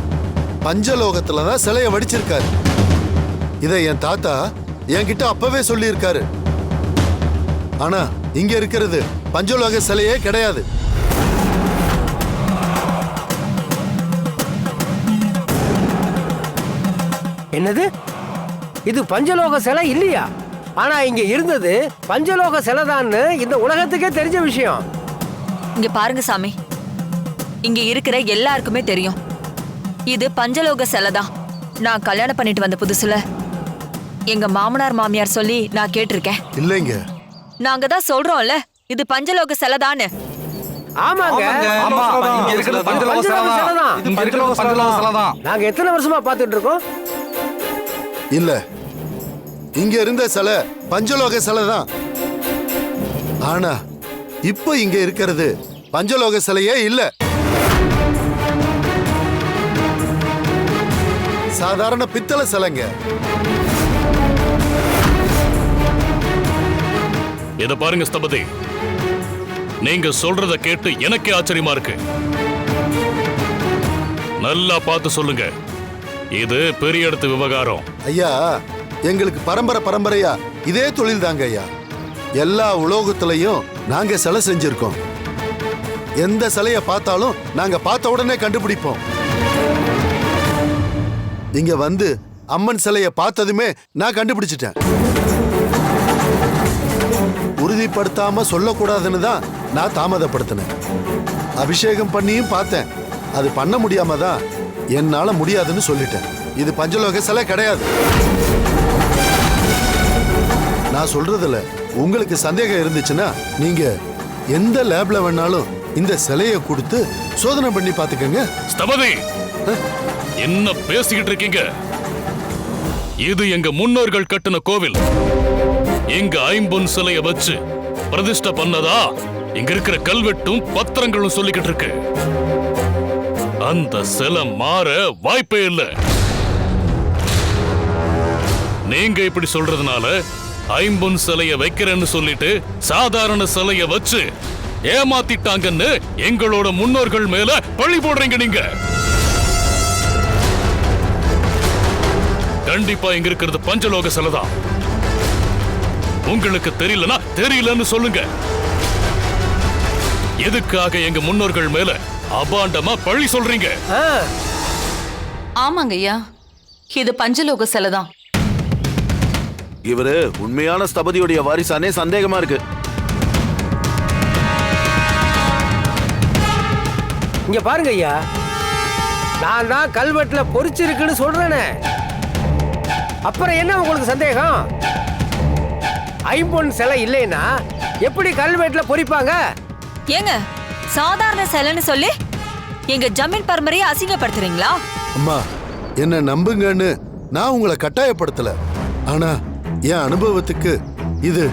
பஞ்சலோகத்துல தான் சிலைய வடிச்சிருக்காரு. இதை என் தாத்தா என்கிட்ட அப்பவே சொல்லி இருக்காரு. ஆனா இங்க இருக்கிறது பஞ்சலோக சிலையே கிடையாது. என்னது? இது பஞ்சலோக சிலை இல்லையா? ஆனா இங்க இருந்தது பஞ்சலோக சிலை தான் இந்த உலகத்துக்கே தெரிஞ்ச விஷயம். இங்க பாருங்க சாமி, இங்க இருக்கிற எல்லாருக்குமே தெரியும் இது பஞ்சலோக சிலை தான். நான் கல்யாணம் பண்ணிட்டு வந்த புதுசுல எங்க மாமனார் மாமியார் சொல்லி நான் கேட்டிருக்கேன். இல்லைங்க, நாங்க தான் சொல்றோம்ல இது பஞ்சலோக சிலை தானே. ஆமாங்க, நாங்க எத்தனை வருஷமா பார்த்துட்டு இருக்கோம். இல்ல, இங்க இருந்த சிலை பஞ்சலோக சிலை தான். ஆனா இப்ப இங்க இருக்கிறது பஞ்சலோக சிலையே இல்ல. சாதாரண பித்தளை சிலைங்க. இத பாருங்க ஸ்தபதி, நீங்க சொல்றத கேட்டு எனக்கே ஆச்சரியமா இருக்கு. நல்லா பார்த்து சொல்லுங்க, இது பெரிய இடத்து விவகாரம். ஐயா, எங்களுக்கு பரம்பரையா இதே தொழில் தாங்க ஐயா. எல்லா உலோகத்திலையும் நாங்க சிலை செஞ்சிருக்கோம். எந்த சிலைய பார்த்தாலும் நாங்க பார்த்த உடனே கண்டுபிடிப்போம். இங்க வந்து அம்மன் சிலைய பார்த்ததுமே நான் கண்டுபிடிச்சிட்டேன். உறுதிப்படுத்தாம சொல்லக்கூடாதுன்னு தான் நான் தாமதப்படுத்தினேன். அபிஷேகம் பண்ணியும் பார்த்தேன், அது பண்ண முடியாம தான் என்னால முடியாதுன்னு சொல்லிட்டேன். இது பஞ்சலோக சிலை கிடையாது. நான் சொல்றதுல உங்களுக்கு சந்தேகம் இருந்துச்சுன்னா நீங்க எந்த லேப்ல வேணாலும் இந்த சிலையை கொடுத்து சோதனை பண்ணி பாத்துக்கங்க. ஸ்தபதி, என்ன பேசிக்கிட்டு இருக்கீங்க? இது எங்க முன்னோர்கள் கட்டின கோவில். எங்க ஐம்பொன் சிலைய வச்சு பிரதிஷ்டை பண்ணதா இங்க இருக்கிற கல்வெட்டும் பத்திரங்களும் சொல்லிக்கிட்டு இருக்கு. அந்த சிலை மாற வாய்ப்பே இல்லை. நீங்க இப்படி சொல்றதுனால ஐம்பொன் சிலைய வைக்கிறேன்னு சொல்லிட்டு சாதாரண சிலைய வச்சு ஏமாத்திட்டாங்கன்னு எங்களோட முன்னோர்கள் மேல பழி போடுறீங்க நீங்க. கண்டிப்பா இங்க இருக்கிறது பஞ்சலோக சிலை தான். உங்களுக்கு தெரியலனா தெரியலன்னு சொல்லுங்க. எதுக்காக எங்க முன்னோர்கள் மேல அபாண்டமா பழி சொல்றீங்க? ஆமாங்க ஐயா, இது பஞ்சலோக சிலை தான். இவரு உண்மையான ஸ்தபதியுடைய வாரிசானே சந்தேகமா இருக்கு. இங்க பாருங்க ஐயா, நான் தான் கல்வெட்டுல பொறிச்சிருக்குன்னு சொல்றேனே, அப்புறம் என்ன உங்களுக்கு சந்தேகம்? ஐம்பொன் சிலை இல்லைன்னா எப்படி கல்வெட்டுல பொறிப்பாங்க? ஏங்க, சாதாரண சிலைன்னு சொல்லி எங்க ஜமீன் பரம்பரையை அசிங்கப்படுத்துறீங்களா? அம்மா, என்ன நம்புங்கன்னு நான் உங்களை கட்டாயப்படுத்தல. ஆனா என் அனுபவத்துக்கு இது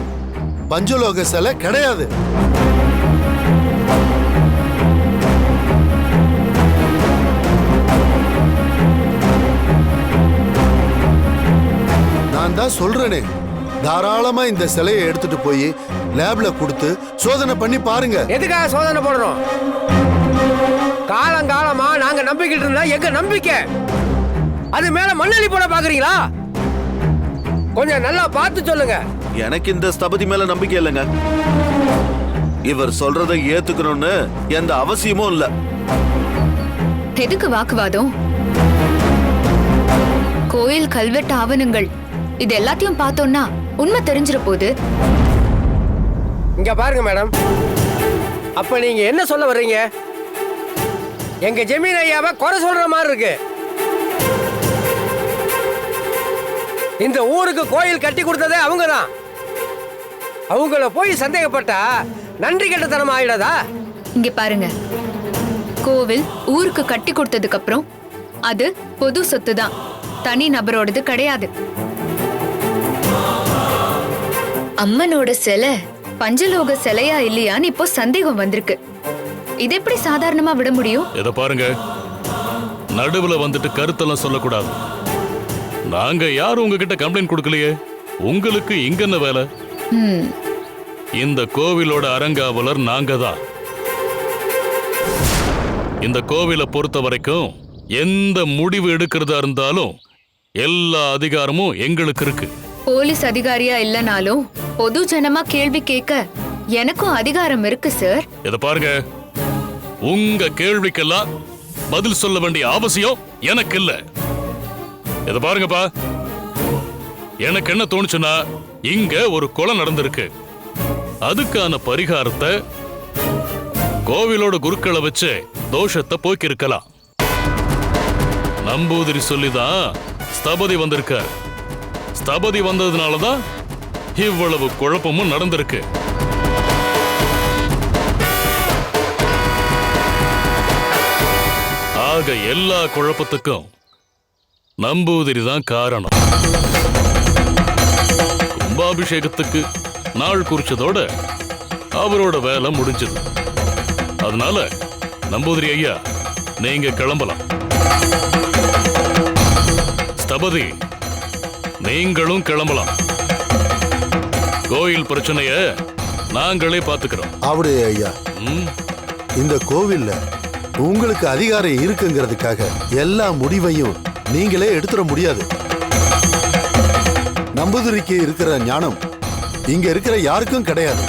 பஞ்சலோக சிலை கிடையாது. நான் தான் சொல்றேனே, தாராளமா இந்த சிலையை எடுத்துட்டு போய் லேப்ல கொடுத்து சோதனை பண்ணி பாருங்க. எதுக்காக சோதனை போடணும்? காலங்காலமா நாங்க நம்பிக்கிட்டு இருந்தா எங்க நம்பிக்கை அது மேல மண்ணெளி போட பாக்குறீங்களா? கொஞ்சம் நல்லா பார்த்து சொல்லுங்க. எனக்கு இந்த ஸ்தபதி மேல நம்பிக்கை இல்லைங்க. இவர் சொல்றதை ஏத்துக்கணும்னு எந்த அவசியமும் இல்ல. எதுக்கு வாக்குவாதம்? கோயில் கல்வெட்டு ஆவணங்கள் இது எல்லாத்தையும் பார்த்தோம்னா உண்மை தெரிஞ்சிட போகுது. இங்க பாருங்க மேடம், அப்ப நீங்க என்ன சொல்ல வர்றீங்க? எங்க ஜமீன் ஐயாவை குறை சொல்ற மாதிரி இருக்கு. இந்த ஊருக்கு கோயில் கட்டி கொடுத்ததே அவங்க தான். அவங்கள போய் சந்தேகப்பட்டா நன்றி கெட்டத்தனம் ஆயிடாதா? இங்க பாருங்க, கோவில் ஊருக்கு கட்டி கொடுத்ததுக்கு அப்புறம் அது பொது சொத்து தான், தனி நபரோடது கிடையாது. அம்மனோட சிலை பஞ்சலோக சிலையா இல்லையான்னு இப்போ சந்தேகம் வந்திருக்கு. இது எப்படி சாதாரணமா விட முடியும்? இத பாருங்க, நடுவுல வந்துட்டு கருத்தெல்லாம் சொல்லக்கூடாது. நாங்க யாரும் உங்ககிட்ட கம்ப்ளைண்ட் கொடுக்கலையே. உங்களுக்கு இங்க என்ன வேலை? இந்த கோவிலோட அரங்காவலர் நாங்க தான். இந்த கோவிலை பொறுத்த வரைக்கும் எந்த முடிவு எடுக்கிறதா இருந்தாலும் எல்லா அதிகாரமும் எங்களுக்கு இருக்கு. போலீஸ் அதிகாரியா இல்லனாலும் பொது ஜனமா கேள்வி கேட்க எனக்கும் அதிகாரம் இருக்கு சார். இத பாருங்க, உங்க கேள்விக்கெல்லாம் பதில் சொல்ல வேண்டிய அவசியம் எனக்கு இல்ல. இத பாருங்கப்பா, எனக்கு என்ன தோணுச்சுன்னா, இங்க ஒரு கொலை நடந்திருக்கு. அதுக்கான பரிகாரத்தை கோவிலோட குருக்களை வச்சு தோஷத்தை போக்கி இருக்கலாம். நம்பூதிரி சொல்லிதான் ஸ்தபதி வந்திருக்கார். ஸ்தபதி வந்ததுனாலதான் இவ்வளவு குழப்பமும் நடந்திருக்கு. ஆக எல்லா குழப்பத்துக்கும் நம்பூதிரி தான் காரணம். கும்பாபிஷேகத்துக்கு நாள் குறிச்சதோட அவரோட வேலை முடிஞ்சது. அதனால நம்பூதிரி ஐயா, நீங்க கிளம்பலாம். ஸ்தபதி, நீங்களும் கிளம்பலாம். கோயில் பிரச்சனைய நாங்களே பாத்துக்கிறோம். அப்படியே ஐயா, இந்த கோவில்ல உங்களுக்கு அதிகாரம் இருக்குங்கிறதுக்காக எல்லா முடிவையும் நீங்களே எடுத்துட முடியாது. நம்பூதிரிக்கு இருக்கிற ஞானம் இங்க இருக்கிற யாருக்கும் கிடையாது.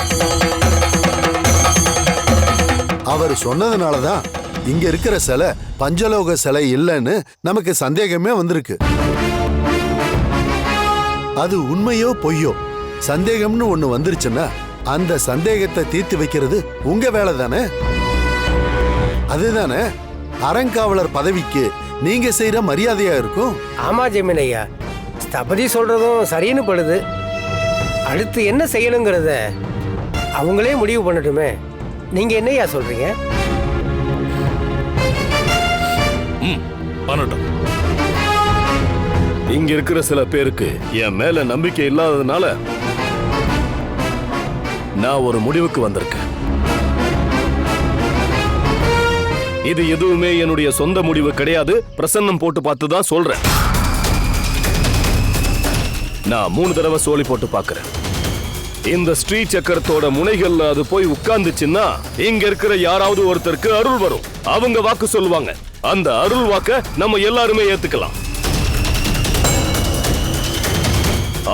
அவர் சொன்னதுனாலதான் இங்க இருக்கிற சிலை பஞ்சலோக சிலை இல்லைன்னு நமக்கு சந்தேகமே வந்திருக்கு. அது உண்மையோ பொய்யோ, சந்தேகம்னு ஒண்ணு வந்துருச்சுன்னா அந்த சந்தேகத்தை தீர்த்து வைக்கிறது உங்க வேலை தானே. அதுதானே அறங்காவலர் பதவிக்கு நீங்க செய்யற மரியாதையா இருக்கும். ஆமா ஜமீன் ஐயா, ஸ்தபதி சொல்றதும் சரின்னு படுது. அடுத்து என்ன செய்யணுங்கிறத அவங்களே முடிவு பண்ணட்டுமே. நீங்க என்னையா சொல்றீங்க? பண்ணட்டும். இங்க இருக்கிற சில பேருக்கு என் மேல நம்பிக்கை இல்லாததுனால நான் ஒரு முடிவுக்கு வந்திருக்கேன். இது எதுவுமே என்னுடைய சொந்த முடிவு கிடையாது. பிரசன்னம் போட்டு பார்த்து தான் சொல்றேன். நான் 3 தடவை சோலி போட்டு பார்க்கறேன். இந்த ஸ்ரீ சக்கரத்தோட முனைகள்ல அது போய் உட்கார்ந்துச்சுன்னா இங்க இருக்கிற யாராவது ஒருத்தருக்கு அருள் வரும். அவங்க வாக்கு சொல்லுவாங்க. அந்த அருள் வாக்க நம்ம எல்லாருமே ஏத்துக்கலாம்.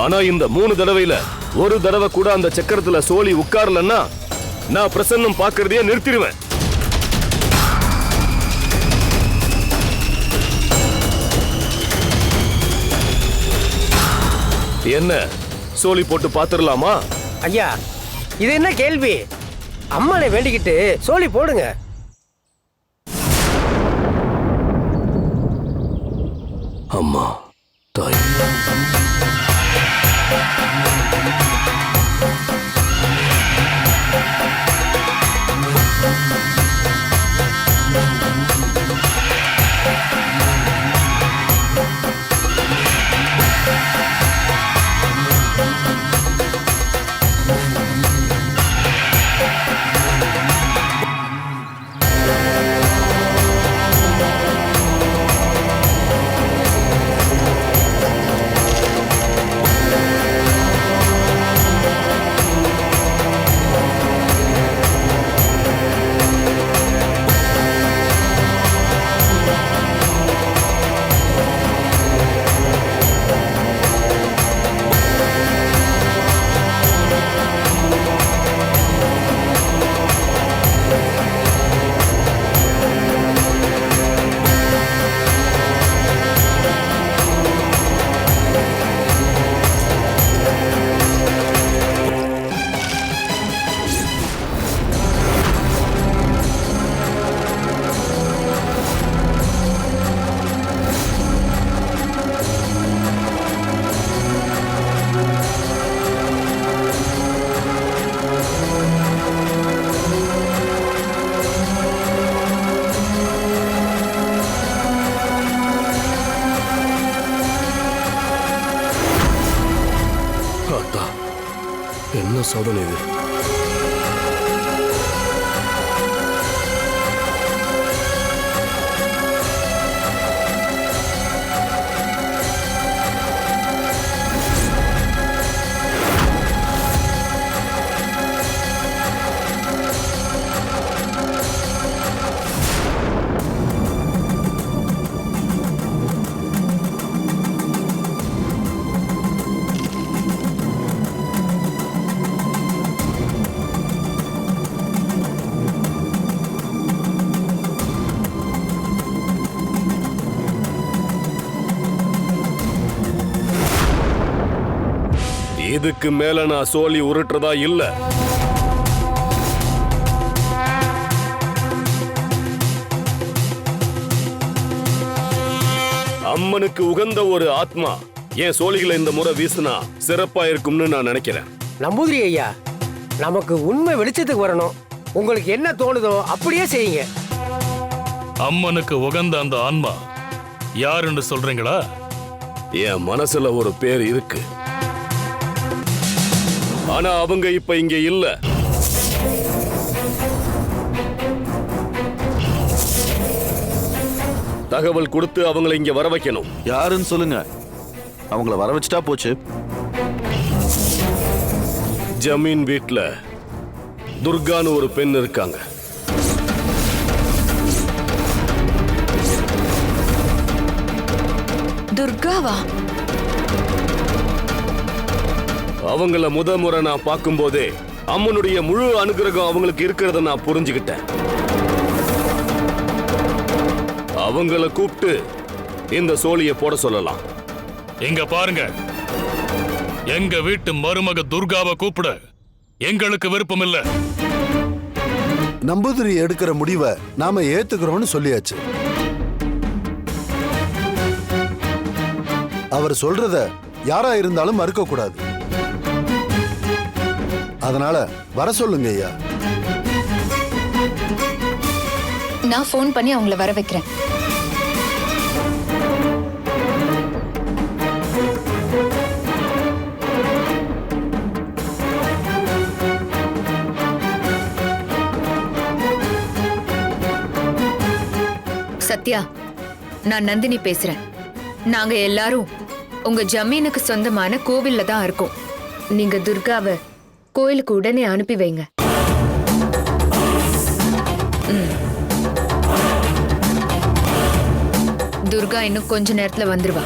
ஆனா இந்த 3 தடவையில ஒரு தடவை கூட அந்த சக்கரத்துல சோலி உட்காரலன்னா நான் பிரசன்னம் பார்க்கறதையே நிறுத்திடுவேன். என்ன சோலி போட்டு பாத்துடலாமா? ஐயா, இது என்ன கேள்வி? அம்மனை வேண்டிக்கிட்டு சோலி போடுங்க. அம்மா தாய், என்ன சோதனை இது? இதுக்கு மேல நான் சோலி உருட்டுறதா இல்ல. அம்மனுக்கு உகந்த ஒரு ஆத்மா என் சோழிகளை இந்த முறை வீசினா சிறப்பா இருக்கும்னு நான் நினைக்கிறேன். நம்பூதிரி ஐயா, நமக்கு உண்மை வெளிச்சத்துக்கு வரணும். உங்களுக்கு என்ன தோணுதோ அப்படியே செய்யுங்க. அம்மனுக்கு உகந்த அந்த ஆன்மா யாருன்னு சொல்றீங்களா? என் மனசுல ஒரு பேர் இருக்கு. ஆனா அவங்க இப்ப இங்க இல்ல. தகவல் கொடுத்து அவங்களை இங்க வர வைக்கணும். யாருன்னு சொல்லுங்க, அவங்கள வர வச்சுட்டா போச்சு. ஜமீன் வீட்ல துர்கான்னு ஒரு பெண் இருக்காங்க. துர்காவா? அவங்கள முறை நான் பார்க்கும்போதே அம்மனுடைய முழு அனுகிரகம் அவங்களுக்கு இருக்கிறத நான் புரிஞ்சுக்கிட்டேன். அவங்கள கூப்பிட்டு இந்த சோழிய போட சொல்லலாம். எங்க பாருங்க, எங்க வீட்டு மருமக துர்காவை கூப்பிட எங்களுக்கு விருப்பம் இல்ல. நம்பூதிரி எடுக்கிற முடிவை நாம ஏத்துக்கிறோம்னு சொல்லியாச்சு. அவர் சொல்றத யாரா இருந்தாலும் மறுக்க கூடாது. அதனால வர சொல்லுங்க ஐயா. நான் ஃபோன் பண்ணி அவங்கள வர வைக்கிறேன். சத்யா, நான் நந்தினி பேசுறேன். நாங்க எல்லாரும் உங்க ஜமீனுக்கு சொந்தமான கோவில்ல தான் இருக்கும். நீங்க துர்காவை கோயிலுக்கு உடனே அனுப்பி வைங்க. துர்கா இன்னும் கொஞ்ச நேரத்துல வந்துருவா.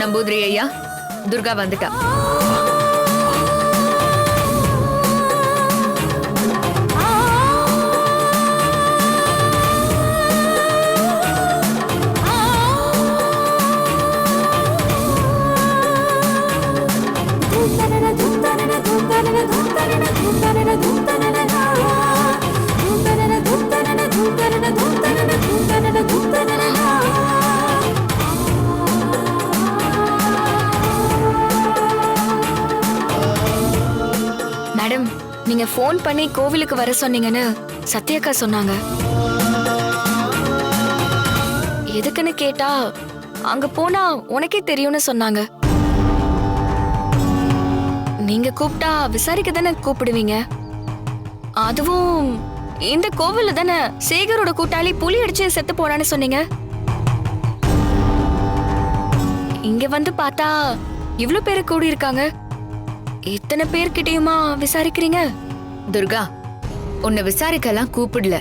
நம்பூதிரி ஐயா, துர்கா வந்துட்டா. மேடம், நீங்க ஃபோன் பண்ணி கோவிலுக்கு வர சொன்னீங்கன்னு சத்யாக்கா சொன்னாங்க. எதுக்குன்னு கேட்டா அங்க போனா உனக்கே தெரியும்னு சொன்னாங்க. நீங்க கூப்பிட்டா விசாரிக்க தானே கூப்பிடுவீங்க. அதுவும் இந்த கோவில்ல தானே சேகரோட கூட்டாளி புலி அடிச்சு செத்து போனான்னு சொன்னீங்க. இங்க வந்து பார்த்தா இவ்ளோ பேரு கூடி இருக்காங்க. இத்தனை பேர்கிட்டயுமா விசாரிக்கிறீங்க? துர்கா, உன்னை விசாரிக்கலாம் கூப்பிடல.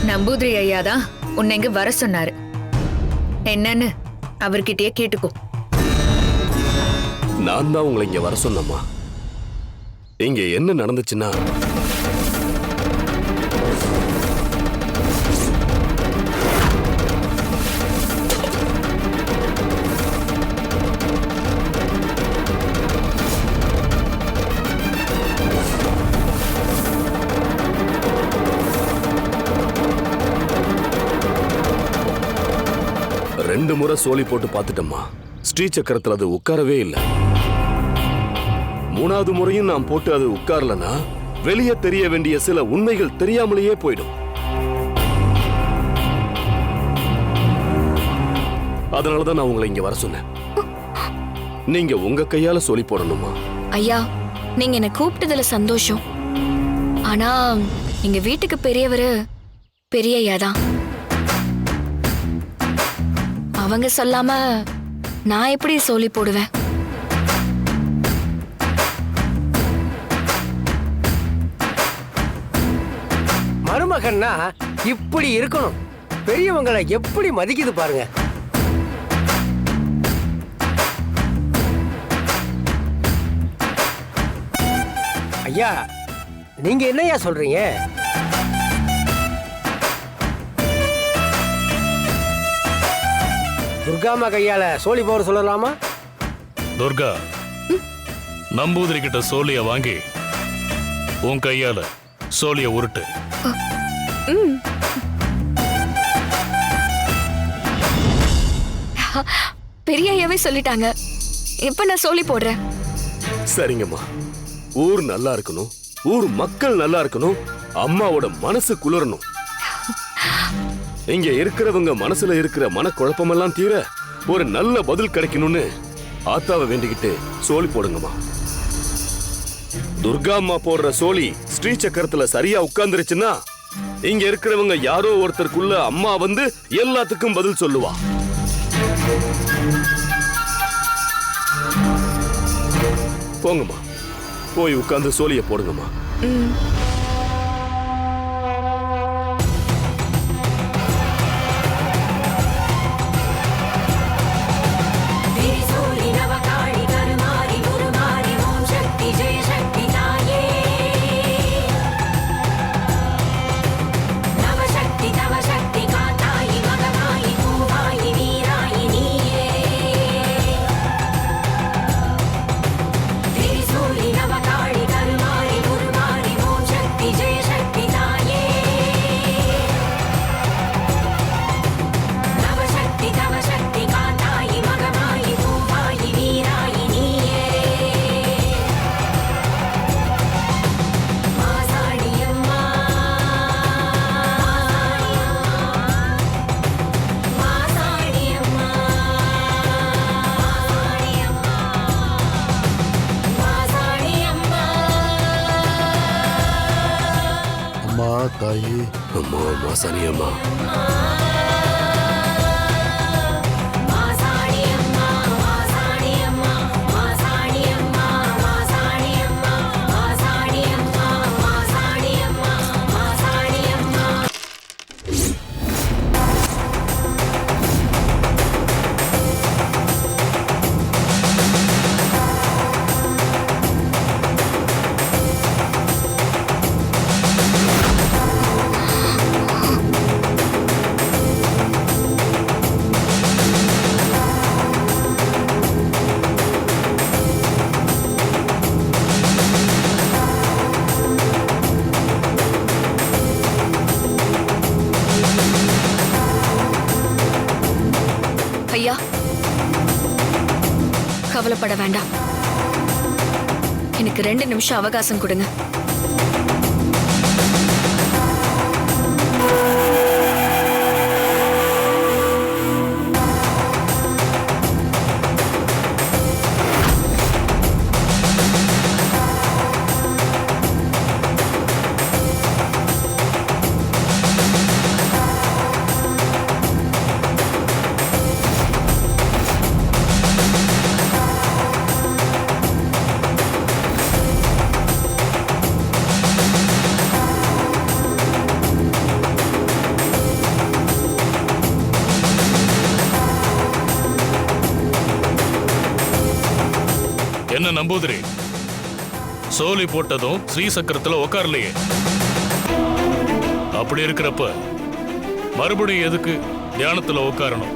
நம்பூதிரி ஐயா தான் உன்னை இங்க வர சொன்னாரு. என்னன்னு அவர்கிட்டயே கேட்டுக்கோ. நான் தான் உங்களை இங்க வர சொன்னம்மா. இங்க என்ன நடந்துச்சுன்னா, ரெண்டு முறை சோலி போட்டு பார்த்துட்டம்மா. ஸ்ரீ சக்கரத்துல அது உட்காரவே இல்லை. மூணாவது முறையும் நான் போட்டு அது உட்காரலனா வெளியே தெரிய வேண்டிய சில உண்மைகள் தெரியாமலேயே போயிடும். அதனாலதான் நான் உங்களை இங்க வர சொன்னேன். நீங்க உங்க கையால சோலி போடணுமா? ஐயா, நீங்க என்ன கூப்பிட்டதுல சந்தோஷம். ஆனா எங்க வீட்டுக்கு பெரியவரு பெரிய ஐயா தான். அவங்க சொல்லாம நான் எப்படி சோலி போடுவேன்? மருமகன்னா இப்படி இருக்கணும். பெரியவங்களை எப்படி மதிக்குது பாருங்க. ஐயா, நீங்க என்னய்யா சொல்றீங்க? துர்காமா கையால சோலி போற சொல்லலாமா? துர்கா, நம்பூதிரி கிட்ட சோழிய வாங்கி உன் கையால சோழிய உருட்டு. பெரிய ஐயாவே சொல்லிட்டாங்க. இப்ப நான் சோலி போடுறேன். சரிங்கம்மா. ஊர் நல்லா இருக்கணும், ஊர் மக்கள் நல்லா இருக்கணும், அம்மாவோட மனசு குளிரணும். இங்க இருக்கிறவங்க மனசுல இருக்கிற மனக்குழப்பமெல்லாம் தீர ஒரு நல்ல பதில் கிடைக்கணும்னு ஆத்தாவை வேண்டிக்கிட்டு சோழி போடுங்கம்மா. துர்கா அம்மா போடுற சோழி ஸ்ரீ சக்கரத்துல சரியா உட்கார்ந்துருச்சுன்னா இங்க இருக்கிறவங்க யாரோ ஒருத்தருக்குள்ள அம்மா வந்து எல்லாத்துக்கும் பதில் சொல்லுவா. போங்கம்மா, போய் உட்கார்ந்து சோழிய போடுங்கம்மா. தாயே, அம்மா மாசாணி அம்மா, ஐயா, கவலைப்பட வேண்டாம். எனக்கு 2 நிமிஷம் அவகாசம் கொடுங்க. என்ன நம்பூதிரி, சோலி போட்டதும் ஸ்ரீ சக்கரத்துல உட்காரலையே. அப்படி இருக்கிறப்ப மறுபடியும் எதுக்கு தியானத்துல உட்காரணும்?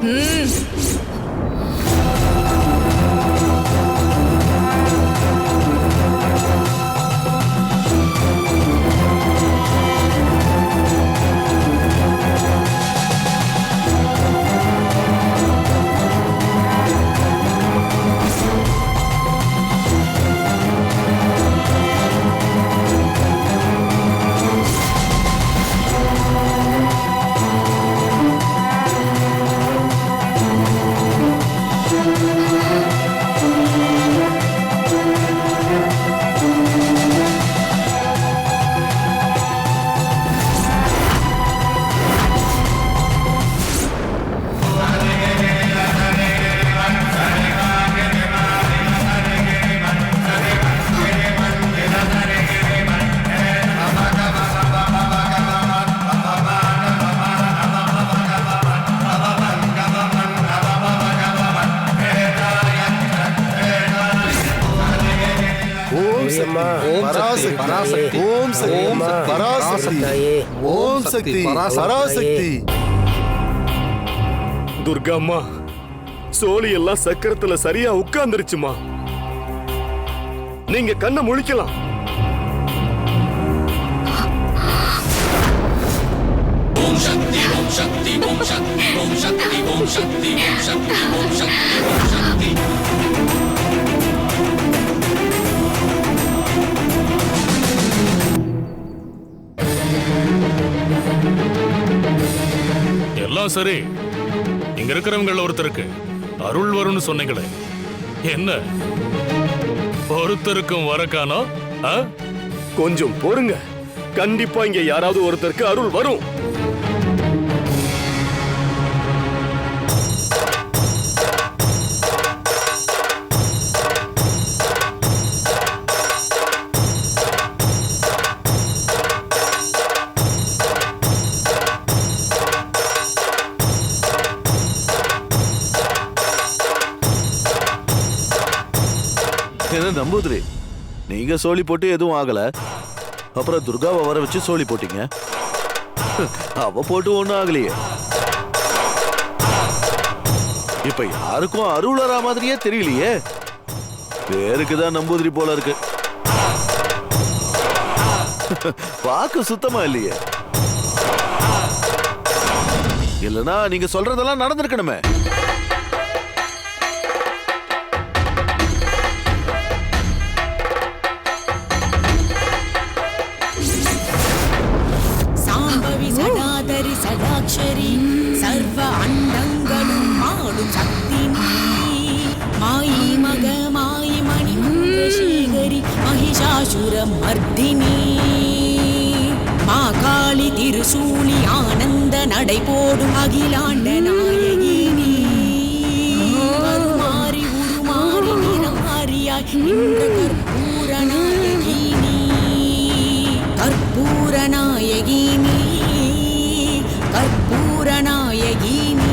ஓம் சக்தி பராசக்தி, ஓம் சக்தி பராசக்தி. துர்கா அம்மா, சோழி எல்லாம் சக்கரத்துல சரியா உட்கார்ந்துருச்சுமா. நீங்க கண்ணை முழிக்கலாம். ஓம் சக்தி ஓம் சக்தி ஓம் சக்தி ஓம் சக்தி ஓம் சக்தி ஓம் சக்தி ஓம் சக்தி ஓம் சக்தி. அதெல்லாம் சரி. இங்க இருக்கிறவங்கள ஒருத்தருக்கு அருள் வரும்னு சொன்னீங்களே, என்ன ஒருத்தருக்கும் வரக்கானோ? கொஞ்சம் பொறுங்க, கண்டிப்பா இங்க யாராவது ஒருத்தருக்கு அருள் வரும். என்ன நம்பூதிரி, நீங்க சோழி போட்டு எதுவும் ஆகல, அப்புறம் துர்காவை வர வச்சு சோழி போட்டீங்க, அவ போட்டு ஒண்ணும் ஆகலையே. இப்ப யாருக்கும் அருள் வரா மாதிரியே தெரியலையே. பேருக்குதான் நம்பூதிரி போல இருக்கு, பாக்கு சுத்தமா இல்லையே. இல்லனா நீங்க சொல்றதெல்லாம் நடந்திருக்கணுமே. சடாதரி சடாட்சரி சர்வ அண்டங்களும் மாடும் சக்தி மாயி மக மாயி மணி மந்திரசேகரி மகிஷாசுர மர்தினி மாகாளி திருசூலி ஆனந்த நடை போடும் அகிலாண்ட நாயகினி மாறி உருமாறி நிறமாறியாய் நின்ற கற்பூர நாயகினி கற்பூர நாயகினி கற்பூர நாயகினி.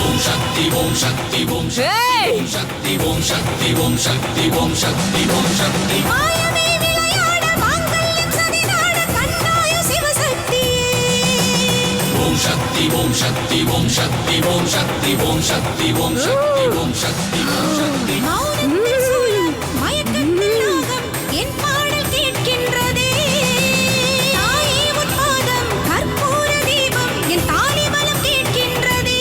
ஓம் சக்தி ஓம் சக்தி ஓம் சக்தி ஓம் சக்தி ஓம் சக்தி ஓம் சக்தி மாயமே விளையாட மாங்கல்யம் சதிநாட கண்டாய சிவசக்தி. ஓம் சக்தி ஓம் சக்தி ஓம் சக்தி ஓம் சக்தி ஓம் சக்தி ஓம் சக்தி ஓம் சக்தி ஓம் சக்தி. மௌனத்தில் சூழல் மயக்கத்தில் நாகம் என் பாடல் கேட்கின்றதே. தாயே உன் பாதம் கற்பூர தீபம் என் தாலி பலம் கேட்கின்றதே.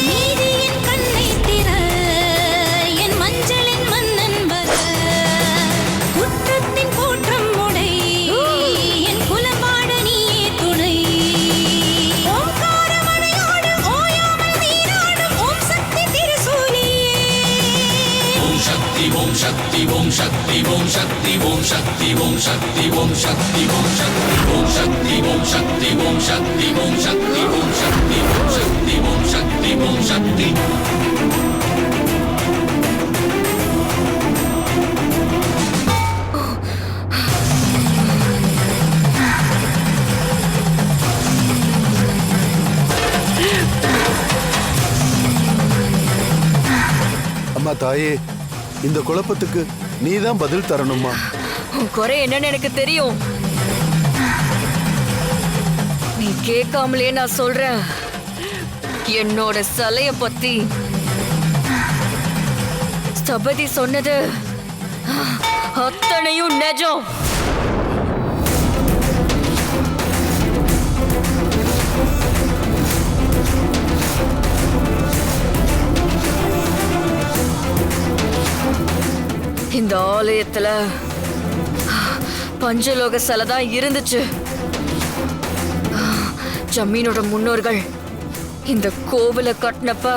நீதி என் கண்ணை திற என் மஞ்சளின் மன்னன் வர குற்றத்தின் கூற்றம் உடை என் குலபாட நீயே துணை. ஓம்காரமணையோடு ஓயாமல் நீராடும் ஓம் சக்தி திருசூலியே. ஓம் சக்தி ஓம் சக்தி ஓம் சக்தி ஓம் சக்தி ஓம் சக்தி ஓம் சக்தி ஓம் சக்தி ஓம் சக்தி ஓம் சக்தி ஓம் சக்தி ஓம் சக்தி ஓம் சக்தி ஓம் சக்தி ஓம் சக்தி ஓம் சக்தி ஓம் சக்தி. அம்மா தாயே, இந்த குழப்பத்துக்கு நீதான் பதில் தரணுமா? உன் குறை என்னன்னு எனக்கு தெரியும். நீ கேட்காமலே நான் சொல்றேன். என்னோட சிலைய பத்தி ஸ்தபதி சொன்னது அத்தனையும் நிஜம். இந்த ஆலயத்துல பஞ்சலோக சிலை தான் இருந்துச்சு. ஜமீனோட முன்னோர்கள் இந்த கோவிலை கட்டினப்ப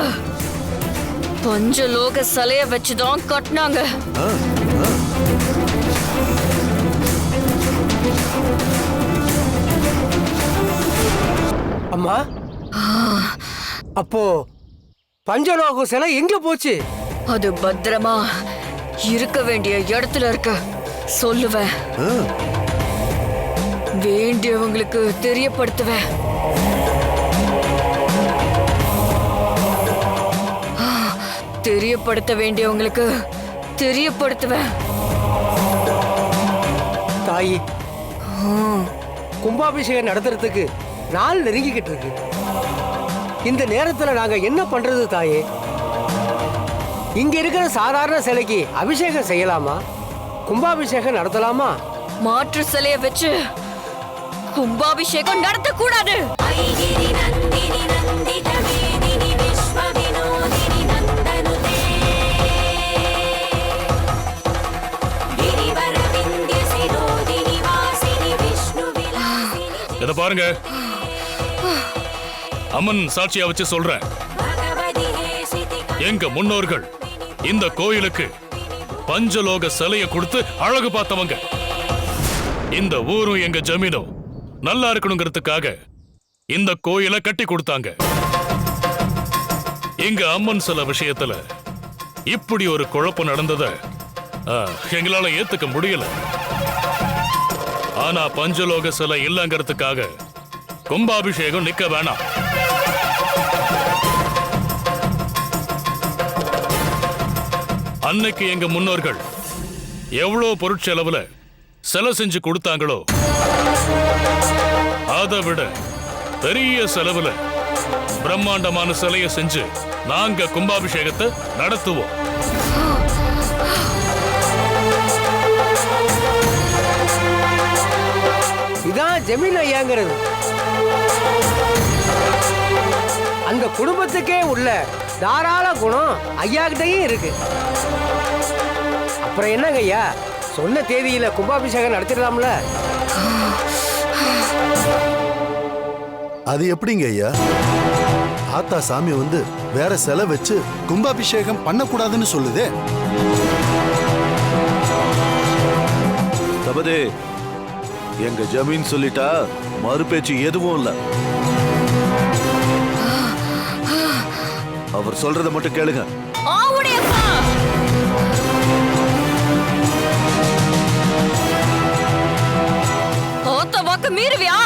பஞ்சலோக சிலைய வச்சுதான் கட்டினாங்க. அம்மா, அப்போ பஞ்சலோக சிலை எங்க போச்சு? அது பத்திரமா இருக்க வேண்டிய இடத்துல இருக்கு. சொல்லுவேன், வேண்டியவங்களுக்கு தெரியப்படுத்துவேன். தெரியப்படுத்த வேண்டியவங்களுக்கு தெரியப்படுத்துவேன். தாயி, கும்பாபிஷேகம் நடத்துறதுக்கு நாள் நெருங்கிக்கிட்டு இருக்கு. இந்த நேரத்துல நாங்க என்ன பண்றது தாயே? இங்க இருக்கிற சாதாரண சிலைக்கு அபிஷேகம் செய்யலாமா? கும்பாபிஷேகம் நடத்தலாமா? மாற்று சிலைய வச்சு கும்பாபிஷேகம் நடத்த கூடாது. ஐகிரி நந்தினி நந்தித வேதினி விஸ்வ வினோதினி நந்தனுதே கிரிவர விந்திய சிரோதினி வாசினி விஷ்ணு விலாசினி இத பாருங்க, அம்மன் சாட்சியா வச்சு சொல்றேன். பகவதி ஹேசிதி எங்க முன்னோர்கள் இந்த கோயிலுக்கு பஞ்சலோக சிலைய கொடுத்து அழகு பார்த்தவங்க. இந்த ஊரும் எங்க ஜமீனும் நல்லா இருக்கணுங்கிறதுக்காக இந்த கோயிலை கட்டி கொடுத்தாங்க. எங்க அம்மன் சில விஷயத்துல இப்படி ஒரு குழப்பம் நடந்தத எங்களால ஏத்துக்க முடியல. ஆனா பஞ்சலோக சிலை இல்லங்கிறதுக்காக கும்பாபிஷேகம் நிக்க வேணாம். அன்னைக்கு எங்க முன்னோர்கள் எவ்வளவு பொருட்செலவுல சிலை செஞ்சு கொடுத்தாங்களோ அதை விட பெரிய செலவுல பிரம்மாண்டமான சிலையை செஞ்சு நாங்க கும்பாபிஷேகத்தை நடத்துவோம். இதான் ஜமீன் ஐயாங்கிறது. அந்த குடும்பத்துக்கே உள்ள தாராள குணம் ஐயாக்கிட்டையும் இருக்கு. அப்புறம் என்னங்க ஐயா, சொன்ன தேதியில கும்பாபிஷேகம் நடத்திடலாம்ல? அது எப்படிங்க ஐயா? ஆத்தா சாமி வந்து வேற சிலை வச்சு கும்பாபிஷேகம் பண்ணக்கூடாதுன்னு சொல்லுதே. தபதே, எங்க ஜமீன் சொல்லிட்டா மறுபேச்சு எதுவும் இல்ல. அவர் சொல்றத மட்டும் கேளுங்க. மீறுவியா?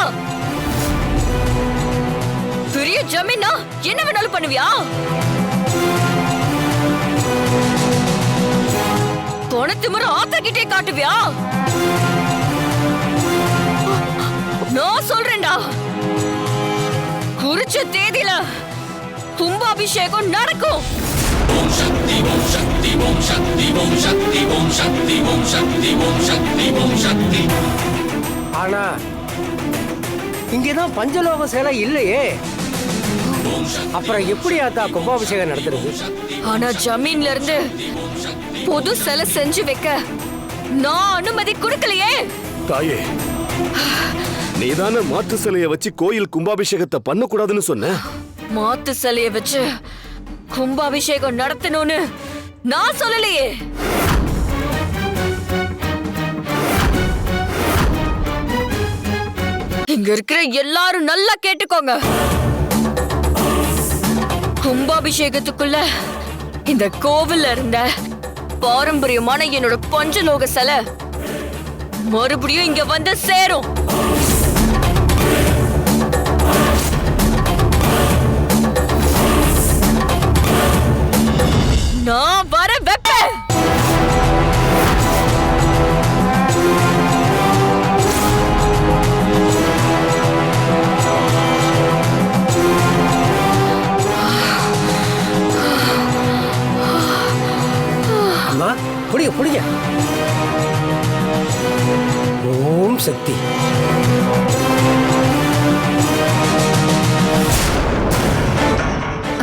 பெரிய ஜமீனா என்ன வேணாலும் பண்ணுவியா? பணத்திமுறை ஆத்தா கிட்டே காட்டுவியா? நான் சொல்றேன்டா, குறிச்ச தேதியில கும்பாபிஷேகம் நடக்கும். ஓம் சக்தி ஓம் சக்தி ஓம் சக்தி ஓம் சக்தி ஓம் சக்தி ஓம் சக்தி ஓம் சக்தி ஓம் சக்தி. ஆனா இங்கதான் பஞ்சலோக சிலை இல்லையே. அப்புறம் எப்படி ஆத்தா கும்பாபிஷேகம் நடத்துறது? ஆனா ஜமீன்ல இருந்து பொது சிலை செஞ்சு வைக்க நான் அனுமதி கொடுக்கலையே. தாயே, நீதான மாற்று சிலைய வச்சு கோயில் கும்பாபிஷேகத்தை பண்ணக்கூடாதுன்னு சொன்ன. மாத்து சிலைய வச்சு கும்பாபிஷேகம் நடத்தணும்னு நான் சொல்லலையே. இங்க இருக்கிற எல்லாரும் நல்லா கேட்டுக்கோங்க. கும்பாபிஷேகத்துக்குள்ள இந்த கோவில்ல இருந்த பாரம்பரியமான என்னோட பஞ்சலோக சிலை மறுபடியும் இங்க வந்து சேரும். நான் வர வைப்பேன். புடிங்க புடிங்க. ஓம் சக்தி.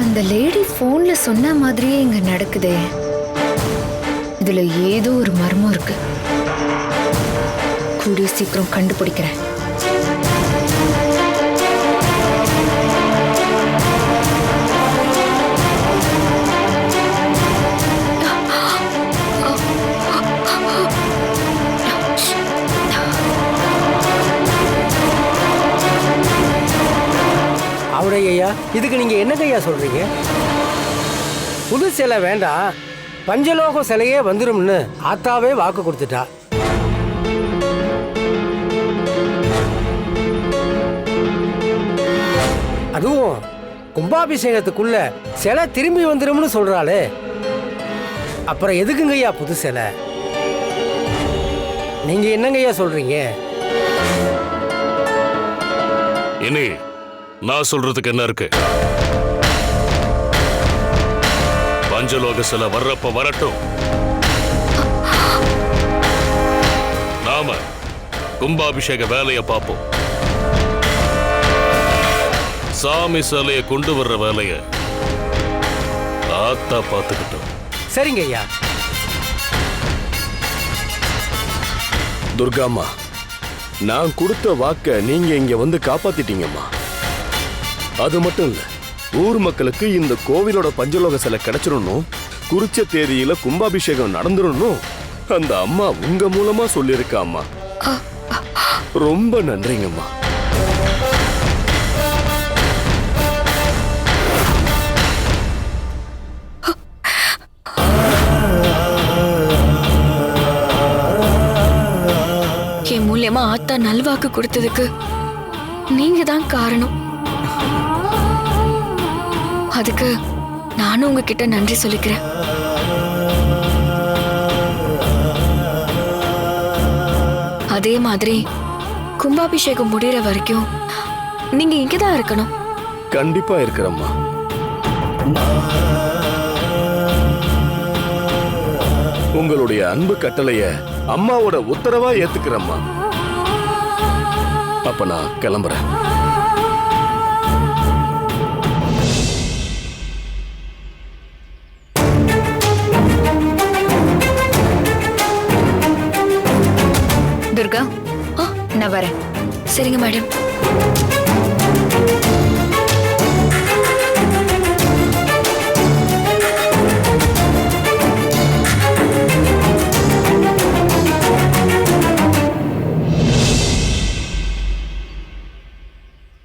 அந்த லேடி போன்ல சொன்ன மாதிரியே இங்க நடக்குதே. இதுல ஏதோ ஒரு மர்மம் இருக்கு. கூடிய சீக்கிரம் கண்டுபிடிக்கிறேன். ஐயா, இதுக்கு நீங்க என்னங்க ஐயா சொல்றீங்க? புது சிலை வேண்டாம், பஞ்சலோக சிலையே வந்துரும்னு ஆத்தாவே வாக்கு கொடுத்துட்டா. அதுவும் கும்பாபிஷேகத்துக்குள்ள சிலை திரும்பி வந்துரும்னு சொல்றாளே, அப்புறம் எதுக்குங்க ஐயா புது சிலை? நீங்க என்னங்க ஐயா சொல்றீங்க? இனி நான் சொல்றதுக்கு என்ன இருக்கு? பஞ்சலோக சிலை வர்றப்ப வரட்டும். நாம கும்பாபிஷேக வேலையை பார்ப்போம். சாமி சிலையை கொண்டு வர்ற வேலைய ஆத்தா பார்த்துக்கிட்டோம். சரிங்க ஐயா. துர்காம்மா, நான் கொடுத்த வாக்க நீங்க இங்க வந்து காப்பாத்திட்டீங்கம்மா. அது மட்டும் இல்ல, ஊர் மக்களுக்கு இந்த கோவிலோட பஞ்சலோக சிலை கிடைச்சிடணும், குறிச்ச தேதியில கும்பாபிஷேகம் நடந்துடணும் அந்த அம்மா உங்க மூலமா சொல்லியிருக்கா அம்மா. ரொம்ப நன்றிங்கம்மா. என் மூலியமா ஆத்தா நல்வாக்கு கொடுத்ததுக்கு நீங்க தான் காரணம். அதுக்கு நானும் உங்ககிட்ட நன்றி சொல்லிக்கிறேன். அதே மாதிரி கும்பாபிஷேகம் முடிகிற வரைக்கும் நீங்க இங்கதான் இருக்கணும். கண்டிப்பா இருக்கிறம்மா. உங்களுடைய அன்பு கட்டளைய அம்மாவோட உத்தரவா ஏத்துக்கிறம்மா. அப்ப நான் கிளம்புறேன். துர்கா, நான் வரேன். சரிங்க மேடம்.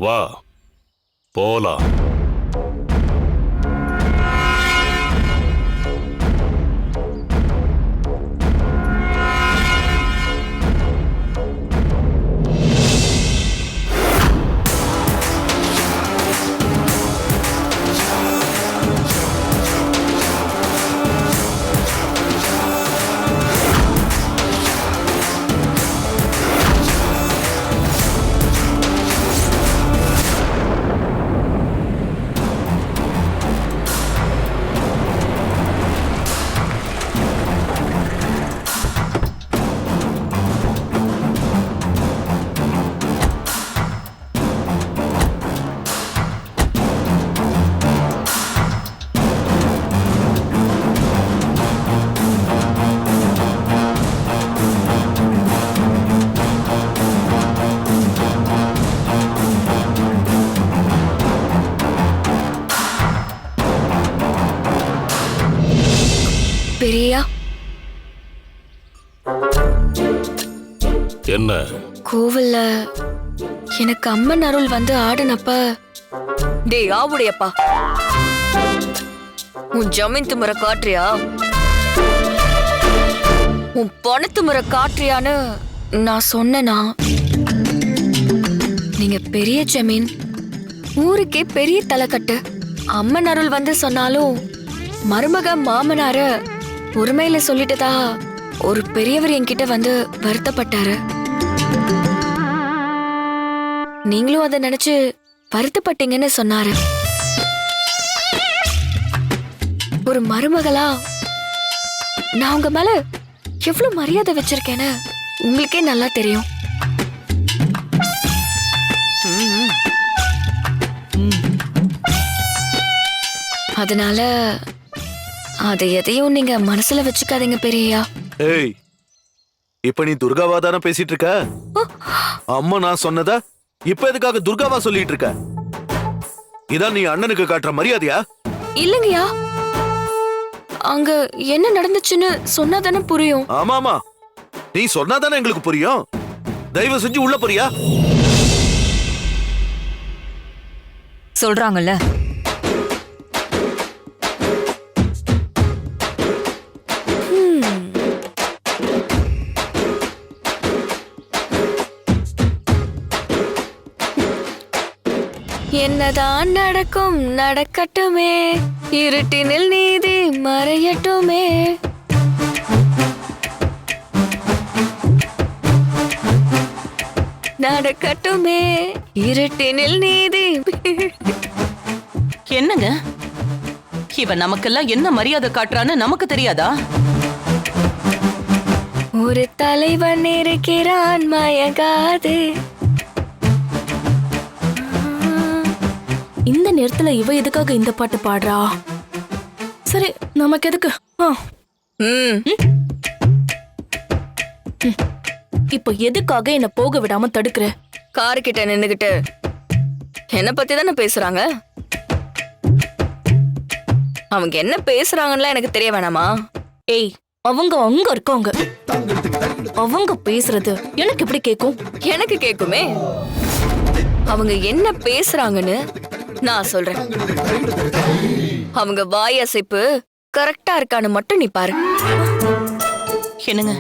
வா போலாம். பெரியா, என்ன கோவில்ல எனக்கு அம்மன் அருள் வந்து ஆடுனப்ப, டேய் ஆவுடையப்பா, உன் ஜமீன் திமுறை காட்டுறியா, உன் பணத்து முறை காட்டுறியான்னு நான் சொன்னனா, நீங்க பெரிய ஜமீன், ஊருக்கே பெரிய தலைக்கட்டு, அம்மன் அருள் வந்து சொன்னாலும் மருமக மாமனார உரிமையில சொல்லிட்டதா ஒரு பெரியவர் என்கிட்ட வந்து வருத்தப்பட்டாரு. நீங்களும் அதை நினைச்சு வருத்தப்பட்டீங்கன்னு சொன்னாரு. ஒரு மருமகளா நான் உங்க மேல எவ்வளவு மரியாதை வச்சிருக்கேன்னு உங்களுக்கே நல்லா தெரியும். அதனால அதை எதையும் நீங்க மனசுல வச்சுக்காதீங்க பெரியயா. ஏய், இப்ப நீ துர்காவா தானே பேசிட்டு இருக்க? அம்மா நான் சொன்னதா இப்ப எதுக்காக துர்காவா சொல்லிட்டு இருக்க? இதான் நீ அண்ணனுக்கு காட்டுற மரியாதையா? இல்லங்கயா, அங்க என்ன நடந்துச்சுன்னு சொன்னாதானே புரியும். ஆமாமா, நீ சொன்னாதானே எங்களுக்கு புரியும். தயவு செஞ்சு உள்ள போறியா? சொல்றாங்கல்ல, என்னதான் நடக்கும் நடக்கட்டுமே, இருட்டினில் நீதி மறையட்டுமே. நடக்கட்டுமே இருட்டினில் நீதி. என்னங்க இவன் நமக்கெல்லாம் என்ன மரியாதை காட்டுறான்னு நமக்கு தெரியாதா? ஒரு தலைவன் இருக்கிறான் மயங்காது. இந்த நேரத்துல இவ எதுக்காக இந்த பாட்டு பாடுறா? சரி, நமக்கு எதுக்கு? இப்போ எதுக்காக என்ன போக விடாம தடுக்கிற? காரு கிட்ட நின்னுகிட்டு என்ன பத்தி தானே பேசுறாங்க. அவங்க என்ன பேசுறாங்கன்னு எனக்கு தெரிய வேணாமா? ஏய், அவங்க அங்க இருக்காங்க. அவங்க பேசுறது எனக்கு எப்படி கேக்கும்? எனக்கு கேக்குமே. அவங்க என்ன பேசுறாங்கன்னு நான் சொல்றேன். அவங்க வாய் அசைப்பு கரெக்டா இருக்கான்னு மட்டும் நீ பாரு. என்னங்க,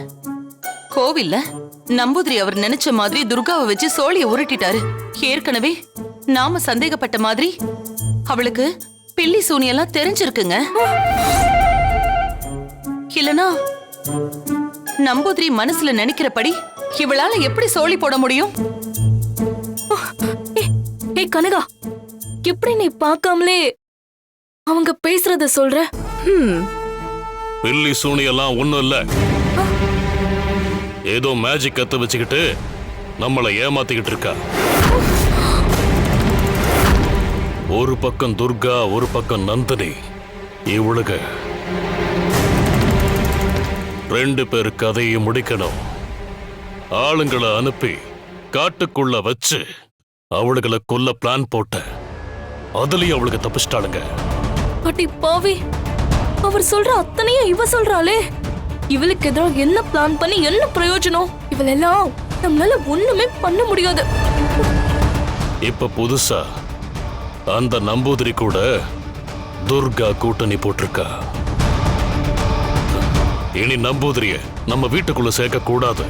கோவில்ல நம்பூதிரி அவர் நினைச்ச மாதிரி துர்காவை வச்சு சோழிய உருட்டிட்டாரு. ஏற்கனவே நாம சந்தேகப்பட்ட மாதிரி அவளுக்கு பில்லி சூனியெல்லாம் தெரிஞ்சிருக்குங்க. இல்லனா நம்பூதிரி மனசுல நினைக்கிறபடி இவளால எப்படி சோழி போட முடியும்? ஏய் கனகா, எப்படி நீ பார்க்காமலே அவங்க பேசுறத சொல்ற? பில்லி சூனியெல்லாம் ஒண்ணும் இல்ல. ஏதோ மேஜிக் கத்து வச்சுக்கிட்டு நம்மளை ஏமாத்திக்கிட்டு இருக்கா. ஒரு பக்கம் துர்கா, ஒரு பக்கம் நந்தினி. இவளுக 2 பேர் கதையை முடிக்கணும். ஆளுங்களை அனுப்பி காட்டுக்குள்ள வச்சு அவளுகளை கொல்ல பிளான் போட்ட. அதுலயும் அவளுக்கு தப்பிச்சிட்டாளுங்க. அடி பாவி, அவர் சொல்ற அத்தனையும் இவ சொல்றாளே. இவளுக்கு எதிராக என்ன பிளான் பண்ணி என்ன பிரயோஜனம்? இவளெல்லாம் நம்மளால ஒண்ணுமே பண்ண முடியாது. இப்ப புதுசா அந்த நம்பூதிரி கூட துர்கா கூட்டணி போட்டிருக்கா. இனி நம்பூதிரிய நம்ம வீட்டுக்குள்ள சேர்க்க கூடாது.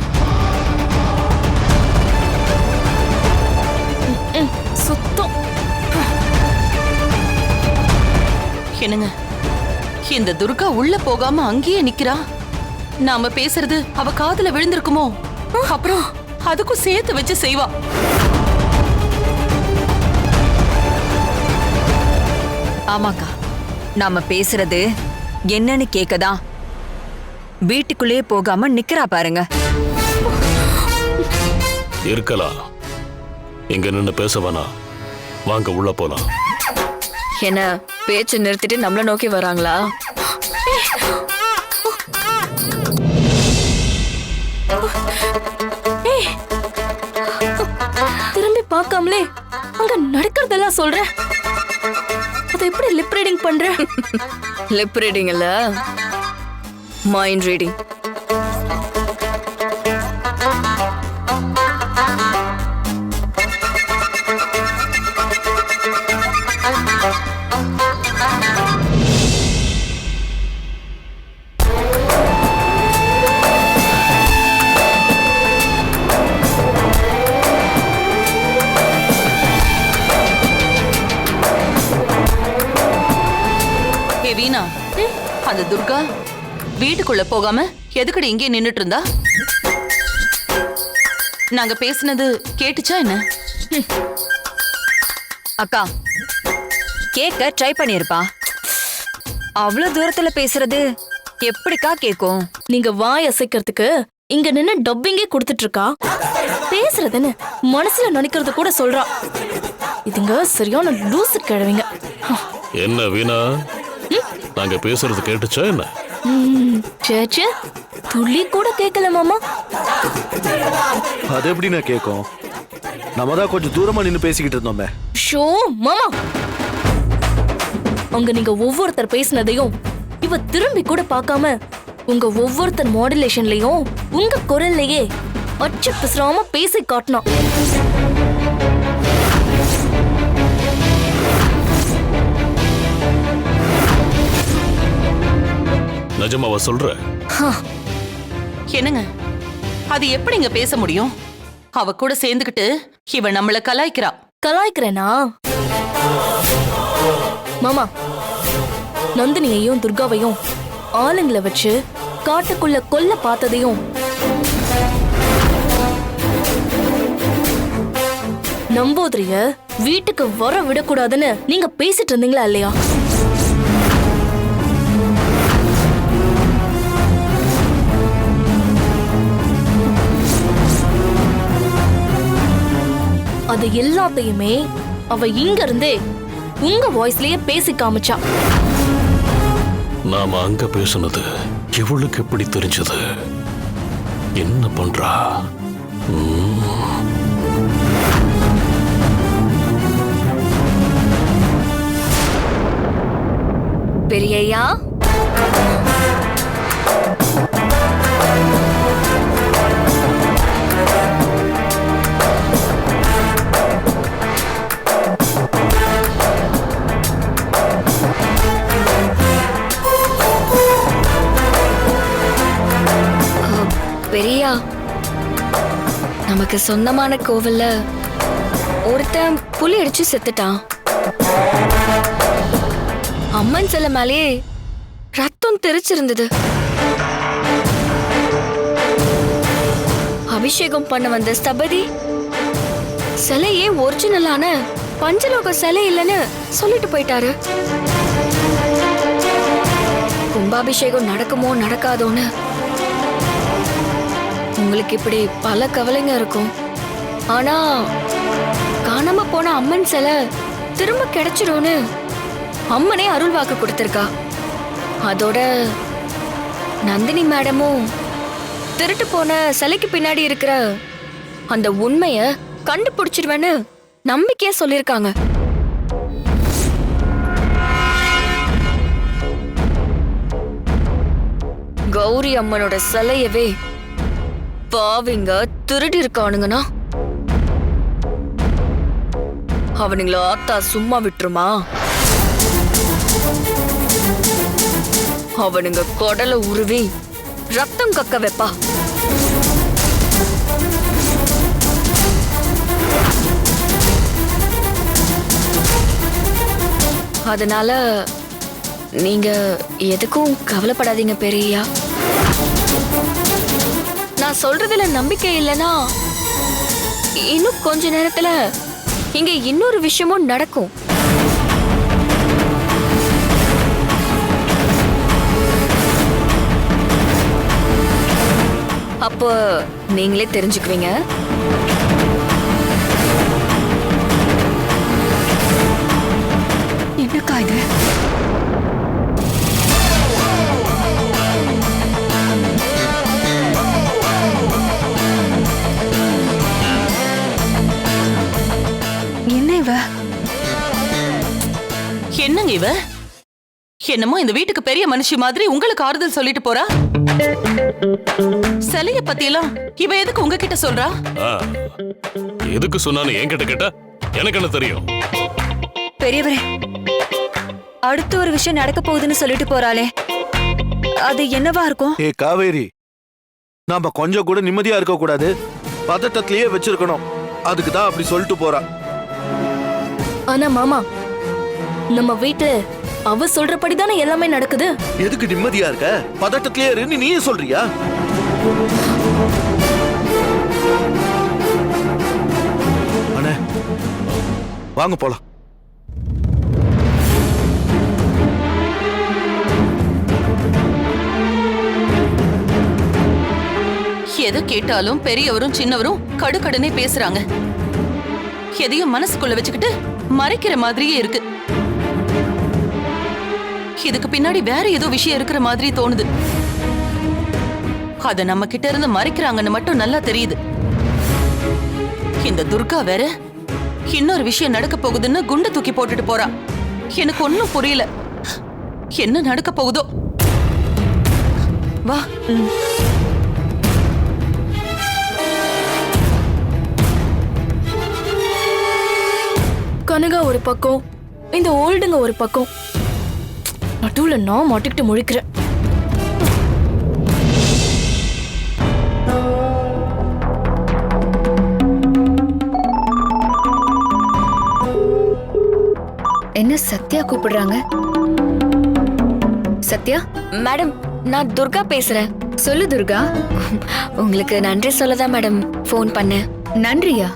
சுத்தம். என்னங்க, இந்த துர்கா உள்ள போகாம அங்கேயே நிக்கிறா. நாம பேசுறது அவ காதுல விழுந்திருக்குமோ? அப்புறம் அதுக்கும் சேர்த்து வச்சு செய்வா. ஆமாக்கா, நாம பேசுறது என்னன்னு கேக்கதான் வீட்டுக்குள்ளே போகாம நிக்கிறா பாருங்க. இருக்கலாம். இங்க நின்னு பேச வேணாம். வாங்க உள்ள போலாம். என்ன பேச்சு நிறுத்திட்டு நம்மள நோக்கி வராங்களா? திரும்பி பார்க்காமலே அங்க நடக்கிறதெல்லாம் சொல்ற. அதை எப்படி லிப் ரீடிங் பண்ற? லிப் ரீடிங் இல்ல, மைண்ட் ரீடிங். வீணா, அந்த துர்கா வீட்டுக்குள்ள போகாம எதுக்கடி இங்கே நின்னுட்டு இருந்தா? நாங்க பேசினது கேட்டுச்சா என்ன? அக்கா, கேட்க ட்ரை பண்ணிருப்பா. அவ்வளவு தூரத்துல பேசுறது எப்படிக்கா கேக்கும்? நீங்க வாய் அசைக்கிறதுக்கு இங்க நின்னு டப்பிங்கே கொடுத்துட்டு இருக்கா. பேசுறதுன்னு மனசுல நினைக்கிறது கூட சொல்றா. இதுங்க சரியான லூசு கிழவிங்க. என்ன வீணா, நாங்க பேசுறது கேட்டுச்சா என்ன? சேச்சே, துளி கூட கேட்கல மாமா. அது எப்படி நான் கேட்கும்? நம்ம தான் கொஞ்சம் தூரமா நின்னு பேசிக்கிட்டு இருந்தோமே. ஷோ மாமா, அங்க நீங்க ஒவ்வொருத்தர் பேசினதையும் இவ திரும்பி கூட பார்க்காம உங்க ஒவ்வொருத்தர் மாடுலேஷன்லயும் உங்க குரல்லையே அச்சு பிசுறாம பேசி காட்டணும். நிஜமாவா சொல்ற? என்னங்க, அது எப்படிங்க பேச முடியும்? அவ கூட சேர்ந்துகிட்டு இவ நம்மள கலாய்க்கிறா. கலாய்க்கிறேனா மாமா? நந்தினியையும் துர்காவையும் ஆளுங்களை வச்சு காட்டுக்குள்ள கொல்ல பார்த்ததையும் நம்பூதிரிய வீட்டுக்கு வர விடக்கூடாதுன்னு நீங்க பேசிட்டு இருந்தீங்களா இல்லையா? அது எல்லாத்தையுமே அவ இங்க இருந்தே உங்க வாய்ஸ்லயே பேசி காமிச்சா. நாம அங்க பேசுனது இவளுக்கு எப்படி தெரிஞ்சது? என்ன பண்றா? பெரியய்யா, பெரியா, நமக்கு சொந்தமான கோவில்ல ஒருத்தன் புலி அடிச்சு செத்துட்டான். அம்மன் சிலை மேலேயே ரத்தம் தெரிச்சிருந்தது. அபிஷேகம் பண்ண வந்த ஸ்தபதி சிலையே ஒரிஜினலான பஞ்சலோக சிலை இல்லைன்னு சொல்லிட்டு போயிட்டாரு. கும்பாபிஷேகம் நடக்குமோ நடக்காதோன்னு உங்களுக்கு இப்படி பல கவலைங்க இருக்கும். ஆனா காணாம போன அம்மன் சிலை திரும்ப கிடைச்சிடும்னு அம்மனே அருள் வாக்கு கொடுத்திருக்கா. அதோட நந்தினி மேடமும் திருட்டு போன சிலைக்கு பின்னாடி இருக்கிற அந்த உண்மைய கண்டுபிடிச்சிருவேன்னு நம்பிக்கையா சொல்லிருக்காங்க. கௌரி அம்மனோட சிலையவே பாவிங்க திருடி இருக்கானுங்கன்னா அவனுங்கள ஆத்தா சும்மா விட்டுருமா? அவனுங்க கொடலை உருவி ரத்தம் கக்க வைப்பா. அதனால நீங்க எதுக்கும் கவலைப்படாதீங்க பெரியா. நான் சொல்றதுல நம்பிக்கை இல்லைன்னா இன்னும் கொஞ்ச நேரத்துல இங்க இன்னொரு விஷயமும் நடக்கும். அப்போ நீங்களே தெரிஞ்சுக்குவீங்க. என்னக்கா இது? என்ன இவ? என்னங்க இவ? என்னமோ இந்த வீட்டுக்கு பெரிய மனுஷி மாதிரி உங்களுக்கு ஆறுதல் சொல்லிட்டு போறா. சிலைய பத்தியெல்லாம் இவ எதுக்கு உங்ககிட்ட சொல்றா? எதுக்கு சொன்னான்னு என்கிட்ட கேட்டா எனக்கு என்ன தெரியும்? பெரியவரே, அடுத்து ஒரு விஷயம் நடக்க போகுதுன்னு சொல்லிட்டு போறாளே, அது என்னவா இருக்கும்? ஏ காவேரி, நாம கொஞ்சம் கூட நிம்மதியா இருக்க கூடாது, பதட்டத்திலேயே வச்சிருக்கணும். அதுக்கு தான் அப்படி சொல்லிட்டு போறா. ஆனா மாமா, நம்ம வீட்டு அவ சொல்றபடி தானே எல்லாமே நடக்குது. எதுக்கு நிம்மதியா இருக்க? பதட்டத்திலேயே இருந்து நீயே சொல்றியா? அண்ணே, வாங்க போலாம். எது கேட்டாலும் பெரியவரும் சின்னவரும் கடுக்கடனே பேசுறாங்க. எதையும் மனசுக்குள்ள வச்சுக்கிட்டு மறைக்கிற மாதிரியே இருக்கு. இதுக்கு பின்னாடி வேற ஏதோ விஷயம் இருக்கிற மாதிரி தோணுது. அத நம்ம கிட்ட இருந்து மறைக்கிறாங்கன்னு மட்டும் நல்லா தெரியுது. இந்த துர்கா வேற இன்னொரு விஷயம் நடக்க போகுதுன்னு குண்டை தூக்கி போட்டுட்டு போறா. எனக்கு ஒன்னும் புரியல. என்ன நடக்க போகுதோ? வா. கனகா ஒரு பக்கம், இந்த ஓல்டுங்க ஒரு பக்கம், நடுவுல நான் மாட்டிக்கிட்டு முழிக்கிறேன். என்ன சத்யா கூப்பிடுறாங்க? சத்யா மேடம், நான் துர்கா பேசுறேன். சொல்லு துர்கா. உங்களுக்கு நன்றி சொல்லதான் மேடம் ஃபோன் பண்ணேன். நன்றியா?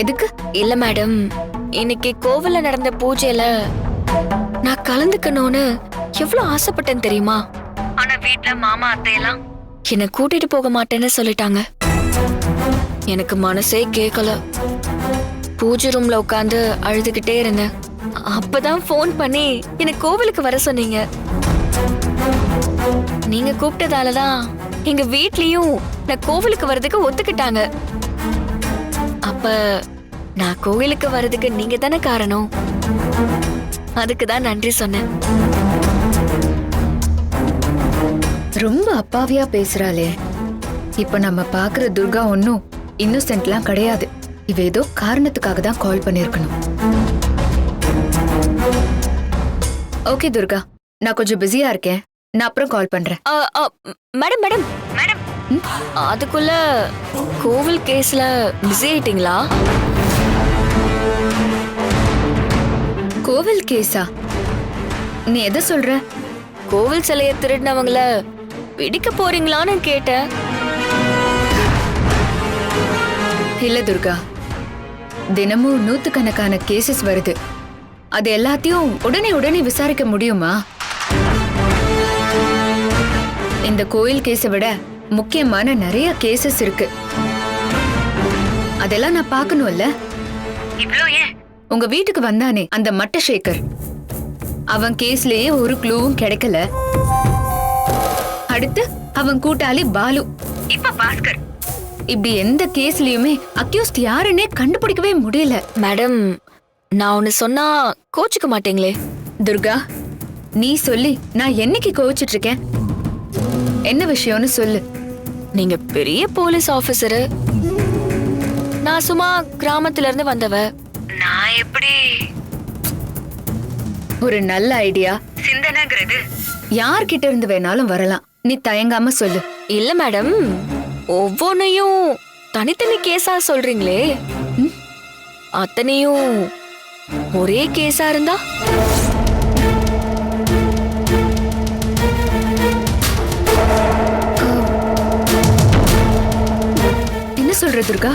எதுக்கு? இல்ல மேடம், இன்னைக்கு கோவில்ல நடந்த பூஜையில நான் கலந்துக்கணும்னு எவ்வளவு ஆசைப்பட்டேன் தெரியுமா? ஆனா வீட்ல மாமா அத்தையெல்லாம் என்ன கூட்டிட்டு போக மாட்டேன்னு சொல்லிட்டாங்க. எனக்கு மனசே கேட்கல. பூஜை ரூம்ல உட்காந்து அழுதுகிட்டே இருந்தேன். அப்பதான் ஃபோன் பண்ணி என்னை கோவிலுக்கு வர சொன்னீங்க. நீங்க கூப்பிட்டதால தான் எங்க வீட்லயும் நான் கோவிலுக்கு வர்றதுக்கு ஒத்துக்கிட்டாங்க. அப்ப நான் கோவிலுக்கு வர்றதுக்கு நீங்க தானே காரணம். அதுக்கு தான் நன்றி சொன்னேன். ரொம்ப அப்பாவியா பேசுறாளே. இப்ப நம்ம பாக்குற துர்கா ஒன்னும் இன்னோசென்ட்லாம் கிடையாது. இவ ஏதோ காரணத்துக்காக தான் கால் பண்ணிருக்கணும். ஓகே துர்கா, நான் கொஞ்சம் பிஸியா இருக்கேன். நான் அப்புறம் கால் பண்றேன். மேடம் மேடம் மேடம், அதுக்குள்ள கோவில் கேஸ்ல பிஸி ஆயிட்டீங்களா? கோவில் கேஸா? நீ எதை சொல்ற? கோவில் சிலையை திருடினவங்கள பிடிக்க போறீங்களான்னு கேட்டேன். இல்ல துர்கா, தினமும் நூத்துக்கணக்கான கேசஸ் வருது. அது எல்லாத்தையும் உடனே விசாரிக்க முடியுமா? இந்த கோயில் கேஸை விட முக்கியமான நிறைய கேசஸ் இருக்கு. அதெல்லாம் நான் பார்க்கணும்ல. இவ்ளோ ஏன் உங்க வீட்டுக்கு வந்தானே அந்த மட்ட சேகர், அவன் கேஸ்லயே ஒரு க்ளூவும் கிடைக்கல. அடுத்து அவன் கூட்டாளி பாலு, இப்ப பாஸ்கர். இப்படி எந்த கேஸ்லயுமே அக்யூஸ்ட் யாருன்னே கண்டுபிடிக்கவே முடியல. மேடம், நான் ஒன்னு சொன்னா கோச்சுக்க மாட்டீங்களே? துர்கா, நீ சொல்லி நான் என்னைக்கு கோவிச்சிட்டு இருக்கேன்? என்ன விஷயம்னு சொல்லு. நீங்க பெரிய போலீஸ் ஆபீசரு, நான் சும்மா கிராமத்துல இருந்து வந்தவ. நான் எப்படி? ஒரு நல்ல ஐடியா சிந்தனைங்கிறது யார்கிட்ட இருந்து வேணாலும் வரலாம். நீ தயங்காம சொல்லு. இல்ல மேடம், ஒவ்வொன்னையும் தனித்தனி கேஸா சொல்றீங்களே, அத்தனையும் ஒரே கேஸா இருந்தா? என்ன சொல்ற துர்கா?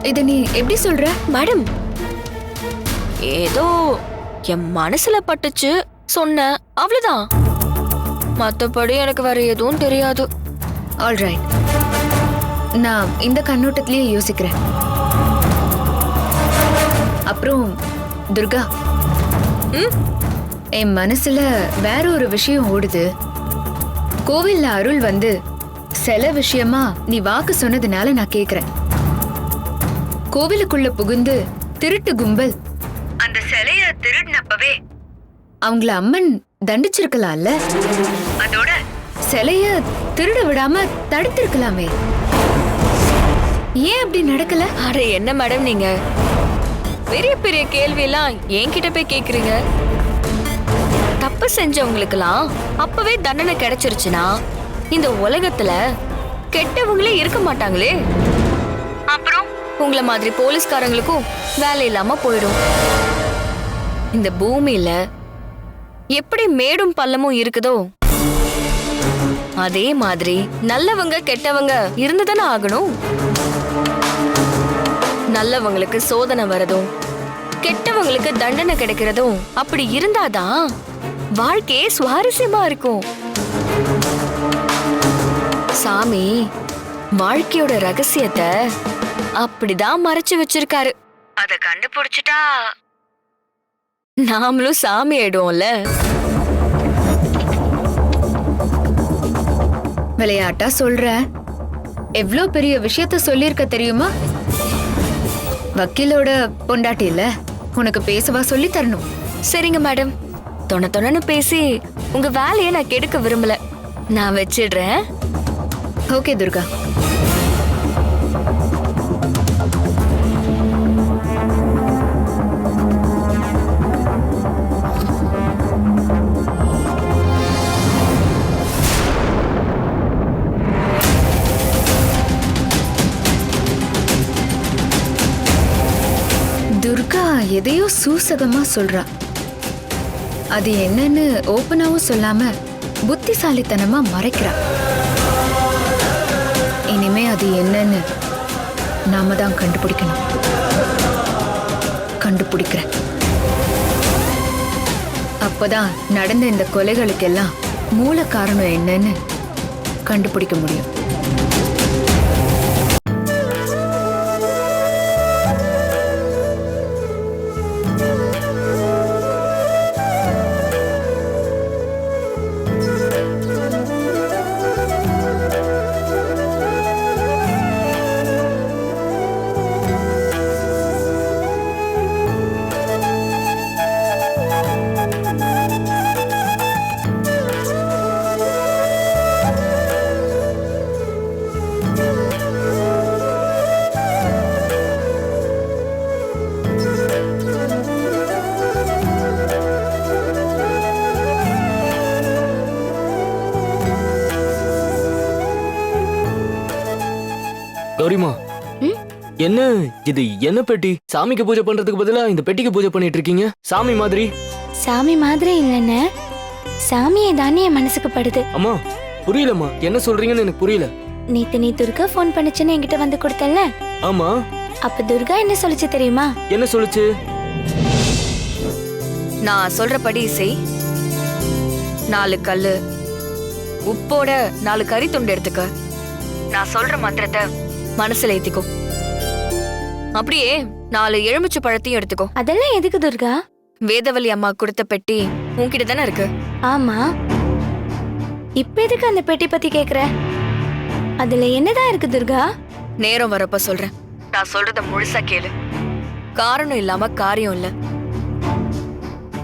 இத நீ எப்படி சொல்ற? மேடம், ஏதோ என் மனசுல பட்டுச்சு சொன்ன, அவ்வளவுதான். மத்தபடி எனக்கு வேற எதுவும் தெரியாது. ஆல்ரைட், நான் இந்த கண்ணோட்டத்திலேயே யோசிக்கிறேன். அப்புறம் துர்கா, என் மனசுல வேற ஒரு விஷயம் ஓடுது. கோவில்ல அருள் வந்து சில விஷயமா நீ வாக்கு சொன்னதுனால நான் கேக்குறேன். கோவிலுக்குள்ள புகுந்து திருட்டு கும்பல் அந்த சிலைய திருடினப்பவே அவங்கள அம்மன் தண்டிச்சிருக்கலாம்ல. அதோட சிலைய திருட விடாம தடுத்திருக்கலாமே. ஏன் அப்படி நடக்கல? அட என்ன மேடம், நீங்க பெரிய பெரிய கேள்வி எல்லாம் என்கிட்ட போய் கேக்குறீங்க. தப்பு செஞ்சவங்களுக்கெல்லாம் அப்பவே தண்டனை கிடைச்சிருச்சுன்னா இந்த உலகத்துல கெட்டவங்களே இருக்க மாட்டாங்களே. அப்புறம் உங்களை மாதிரி போலீஸ்காரங்களுக்கும் வேலை இல்லாம போயிடும். இந்த பூமியில எப்படி மேடும் பள்ளமும் இருக்குதோ அதே மாதிரி நல்லவங்க கெட்டவங்க இருந்துதானே ஆகணும். நல்லவங்களுக்கு சோதனை வரதும் கெட்டவங்களுக்கு தண்டனை கிடைக்கிறதும் அப்படி இருந்தாதான் வாழ்க்கையே சுவாரஸ்யமா இருக்கும். சாமி வாழ்க்கையோட ரகசியத்தை அப்படிதான் மறைச்சு வச்சிருக்காரு. அத கண்டுபிடிச்சிட்டா நாமளும் சாமி ஆயிடுவோம்ல. விளையாட்டா சொல்ற, எவ்ளோ பெரிய விஷயத்த சொல்லிருக்க தெரியுமா? வக்கீலோட பொண்டாட்டி இல்ல, உனக்கு பேசவா சொல்லி தரணும். சரிங்க மேடம், தொணன்னு பேசி உங்க வேலையை நான் கெடுக்க விரும்பல. நான் வச்சிடுறேன். ஓகே துர்கா. துர்கா எதையோ சூசகமா சொல்றா. அது என்னன்னு ஓப்பனாவும் சொல்லாம புத்திசாலித்தனமா மறைக்கிறா. இனிமே அது என்னன்னு நாம தான் கண்டுபிடிக்கணும். கண்டுபிடிக்கிறேன். அப்பதான் நடந்த இந்த கொலைகளுக்கெல்லாம் மூல காரணம் என்னன்னு கண்டுபிடிக்க முடியும். கௌரிமா என்ன இது என்ன பெட்டி? சாமிக்கு பூஜை பண்றதுக்கு பதிலா இந்த பெட்டிக்கு பூஜை பண்ணிட்டு இருக்கீங்க சாமி மாதிரி. சாமி மாதிரி இல்லைன்னு சாமியை தானே என் மனசுக்கு படுது. அம்மா புரியலம்மா, என்ன சொல்றீங்கன்னு எனக்கு புரியல. நேத்து நீ துர்கா ஃபோன் பண்ணுச்சுன்னு என்கிட்ட வந்து கொடுத்தல. ஆமா. அப்ப துர்கா என்ன சொல்லுச்சு தெரியுமா? என்ன சொல்லுச்சு? நான் சொல்றபடி செய். 4 கல்லு உப்போட 4 கறி துண்டு எடுத்துக்க. நான் சொல்ற மந்திரத்தை மனசுல ஏத்திக்கோ. அப்படியே 4 எலுமிச்சை பழத்தையும் எடுத்துக்கோ. அதெல்லாம் எதுக்கு துர்கா? வேதவல்லி அம்மா கொடுத்த பெட்டி உன்கிட்ட தானே இருக்கு. ஆமா. இப்ப எதுக்கு அந்த பெட்டி பத்தி கேக்குற? அதுல என்னதான் இருக்கு துர்கா? நேரம் வரப்ப சொல்றேன். நான் சொல்றத முழுசா கேளு. காரணம் இல்லாம காரியம் இல்ல,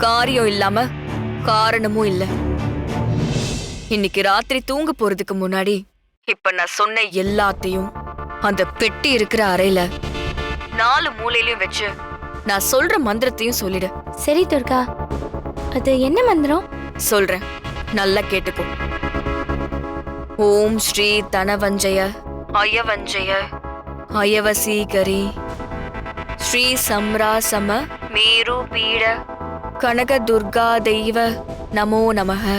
காரியம் இல்லாம காரணமும் இல்ல. இன்னைக்கு ராத்திரி தூங்க போறதுக்கு முன்னாடி இப்ப நான் சொன்ன எல்லாத்தையும் அந்த பெட்டி இருக்கிற அறையில 4 மூலையிலயும் வச்சு நான் சொல்ற மந்திரத்தையும் சொல்லிடு. சரி துர்கா, அது என்ன மந்திரம்? சொல்றேன், நல்லா கேட்டுக்கோ. ஓம் ஸ்ரீ தனவஞ்சய அயவஞ்சய அயவசீகரி ஸ்ரீ சம்ராசம மேரு பீட கனக துர்கா தெய்வ நமோ நமஹ.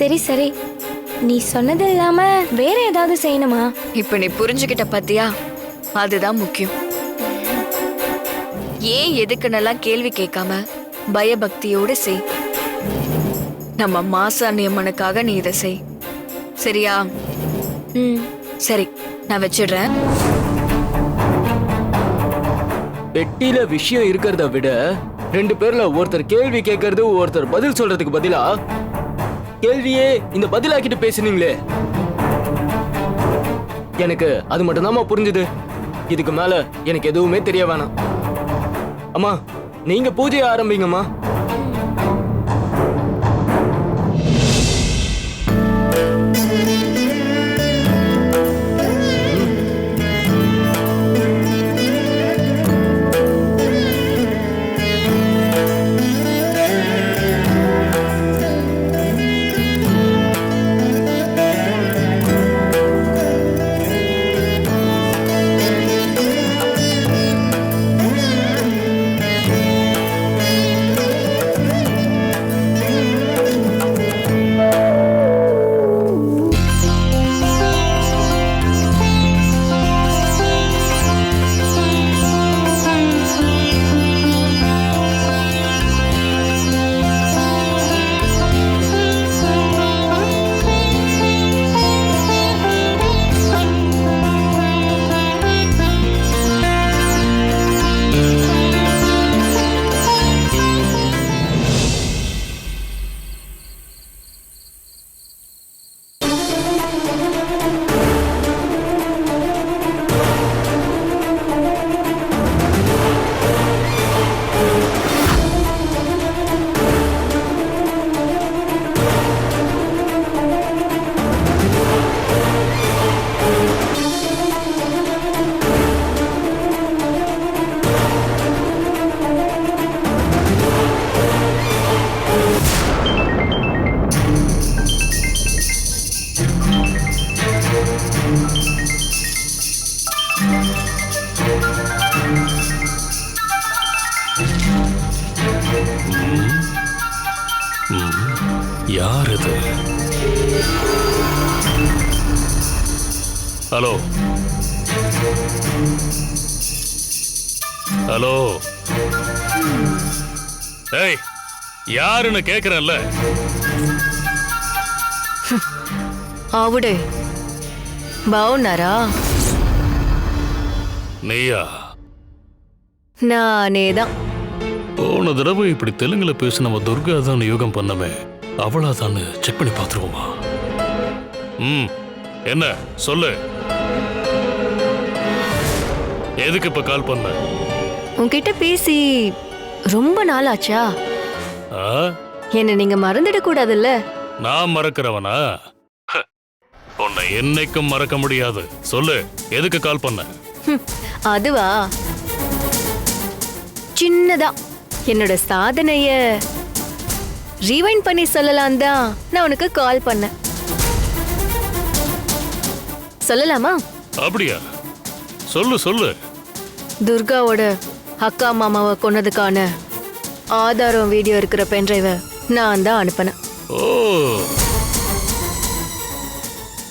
சரி சரி, நீ சொன்னது இல்லாம வேற ஏதாவது செய்யணுமா? இப்ப நீ புரிஞ்சுக்கிட்ட பத்தியா? அதுதான் முக்கியம். ஏன் எதுக்குன்னெல்லாம் கேள்வி கேட்காம பயபக்தியோட செய். நம்ம மாசாணி அம்மனுக்காக நீ இதை செய், சரியா? சரி, நான் வச்சிடுறேன். பெட்டியில விஷயம் இருக்கிறத விட 2 பேர்ல ஒருத்தர் கேள்வி கேட்கறது ஒருத்தர் பதில் சொல்றதுக்கு பதிலா கேள்வியே இந்த பதிலாக்கிட்டு பேசுனீங்களே, எனக்கு அது மட்டும்தாம்மா புரிஞ்சுது. இதுக்கு மேல எனக்கு எதுவுமே தெரிய வேணாம். அம்மா நீங்க பூஜையை ஆரம்பிங்கம்மா. யார் இது? ஹலோ ஹலோ, ஏய் யாருன்னு கேக்குறேன்ல. ஆவுடே பாவுனாரா? நீயா? நானேதான். போன தடவை இப்படி தெலுங்குல பேசி நம்ம துர்கா தான் யோகம் பண்ணமே, அவளாதான்னு செக் பண்ணி பார்த்துருவோமா? என்ன சொல்லு, எதுக்கு இப்ப கால் பண்ண? உன்கிட்ட பேசி ரொம்ப நாள் ஆச்சா? என்ன நீங்க மறந்துட கூடாதுல்ல? நான் மறக்கிறவனா? உன்னை என்னைக்கும் மறக்க முடியாது. சொல்லு, எதுக்கு கால் பண்ண? அதுவா சின்னதா என்னோட சாதனைய ரீவைண்ட் பண்ணி சொல்லலாம் தான் நான் உனக்கு கால் பண்ணேன். சொல்லலாமா? அப்படியா? சொல்லு சொல்லு. துர்காவோட அக்கா மாமாவை கொன்னதுக்கான ஆதாரம் வீடியோ இருக்கிற பென்ட்ரைவை நான் தான் அனுப்பினேன். ஓ,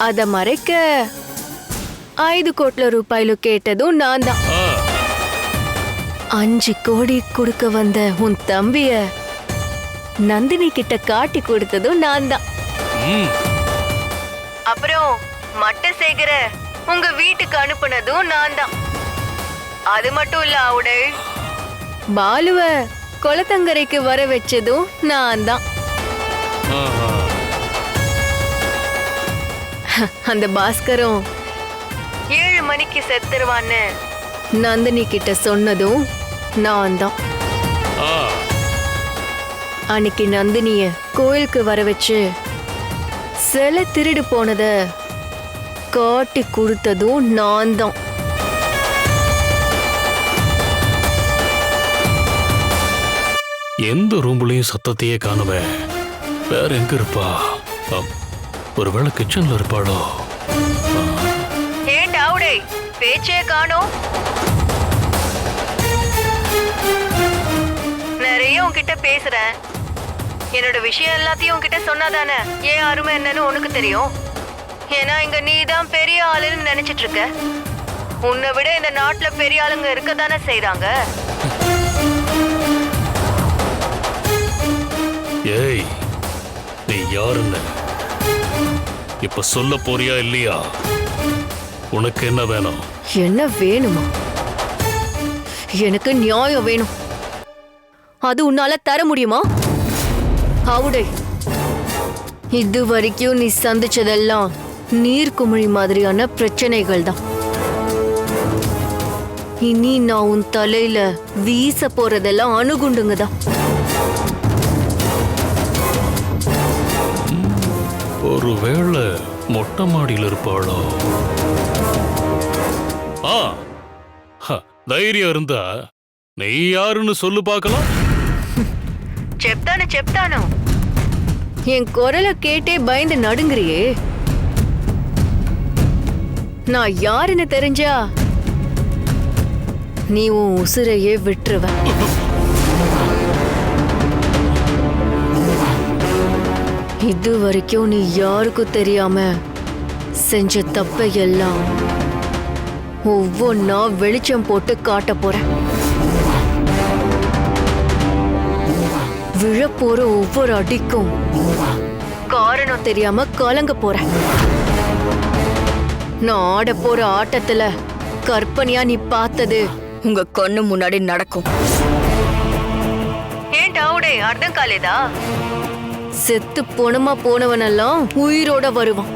அத மறைக்க 5 கோடி ரூபாயில கேட்டதும் நான் தான். 5 கோடி கொடுக்க வந்த உன் தம்பிய நந்தினி கிட்ட காட்டி கொடுத்ததும் நான் தான். அப்புறம் மட்ட சேகர உங்க வீட்டுக்கு அனுப்புனதும் நான் தான். அது மட்டும் இல்ல அவட பாலுவ குளத்தங்கரைக்கு வர வச்சதும் நான் தான். அந்த பாஸ்கரும் 7 மணிக்கு செத்துருவான்னு நந்தினி கிட்ட சொன்னதும் நான் தான். அன்னைக்கு நந்தினிய கோயிலுக்கு வர வச்சு சிலை திருடு போனத காட்டி கொடுத்ததும் நான் தான். எந்த ரூம்லயும் சத்தத்தையே காணுமே. வேற எங்க இருப்பா? ஒருவேளை கிச்சன்ல இருப்பாளோ? ஏண்டாவுடே பேச்சே காணோம். நிறைய உன்கிட்ட பேசுறேன். என்னோட விஷயம் எல்லாத்தையும் உன்கிட்ட சொன்னாதானே ஏன் அருமை என்னன்னு உனக்கு தெரியும். ஏன்னா இங்க நீ தான் பெரிய ஆளுன்னு நினைச்சிட்டு இருக்க. உன்னை விட இந்த நாட்டுல பெரிய ஆளுங்க இருக்க தானே செய்றாங்க. ஏய், நீ யாருன்னு இப்ப சொல்ல போறியா இல்லையா? உனக்கு என்ன வேணும்? என்ன வேணுமா? எனக்கு நியாயம் வேணும். அது உன்னால தர முடியுமா? அவுடே, இது வரைக்கும் நீ சந்திச்சதெல்லாம் நீர்க்குமிழி மாதிரியான பிரச்சனைகள் தான். இனி நான் உன் தலையில வீச போறதெல்லாம் அணுகுண்டுங்க தான். ஒருவேளை மொட்டை மாடியில் இருப்பாளோ? தைரியம் இருந்தா நீ யாருன்னு சொல்லு பார்க்கலாம். చెప్తాను என் குரலை கேட்டே பயந்து நடுங்குறியே. நான் யாருன்னு தெரிஞ்சா நீ உன் உசுரையே விட்டுருவ. இது வரைக்கும் நீ யாருக்கும் தெரியாம செஞ்ச தப்பை எல்லாம் ஒவ்வொன்னா வெளிச்சம் போட்டு காட்ட போறேன். விழப்போற ஒவ்வொரு அடிக்கும் காரணம் தெரியாம கலங்க போறேன். நான் ஆட போற ஆட்டத்துல கற்பனையா நீ பார்த்தது உங்க கண்ணு முன்னாடி நடக்கும். ஏன்டா உடே அர்த்தம் காலேதா? செத்து போனமா போனவனெல்லாம் உயிரோட வருவான்.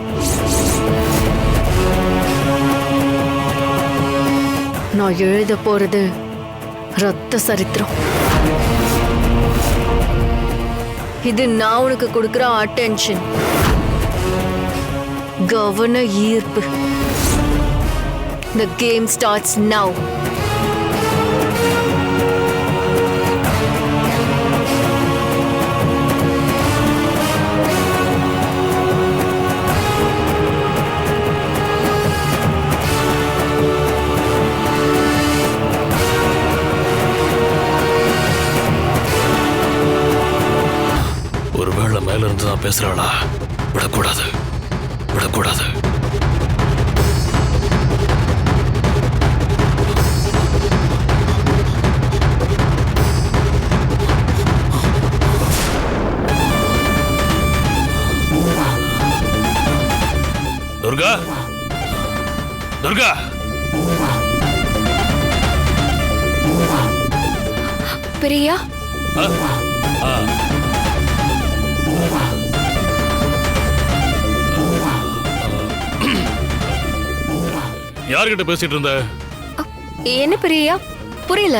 நான் எழுத போறது ரத்த சரித்திரம். இது நான் உனக்கு கொடுக்கிற அட்டென்ஷன், கவன ஈர்ப்பு. The game starts now. ஒருவேளை மேல இருந்து தான் பேசுறாளா? விடக்கூடாது, விடக்கூடாது. துர்கா, துர்கா, பிரியா, யார்கிட்ட பேசிட்டு இருந்த? என்ன பிரியா? புரியல.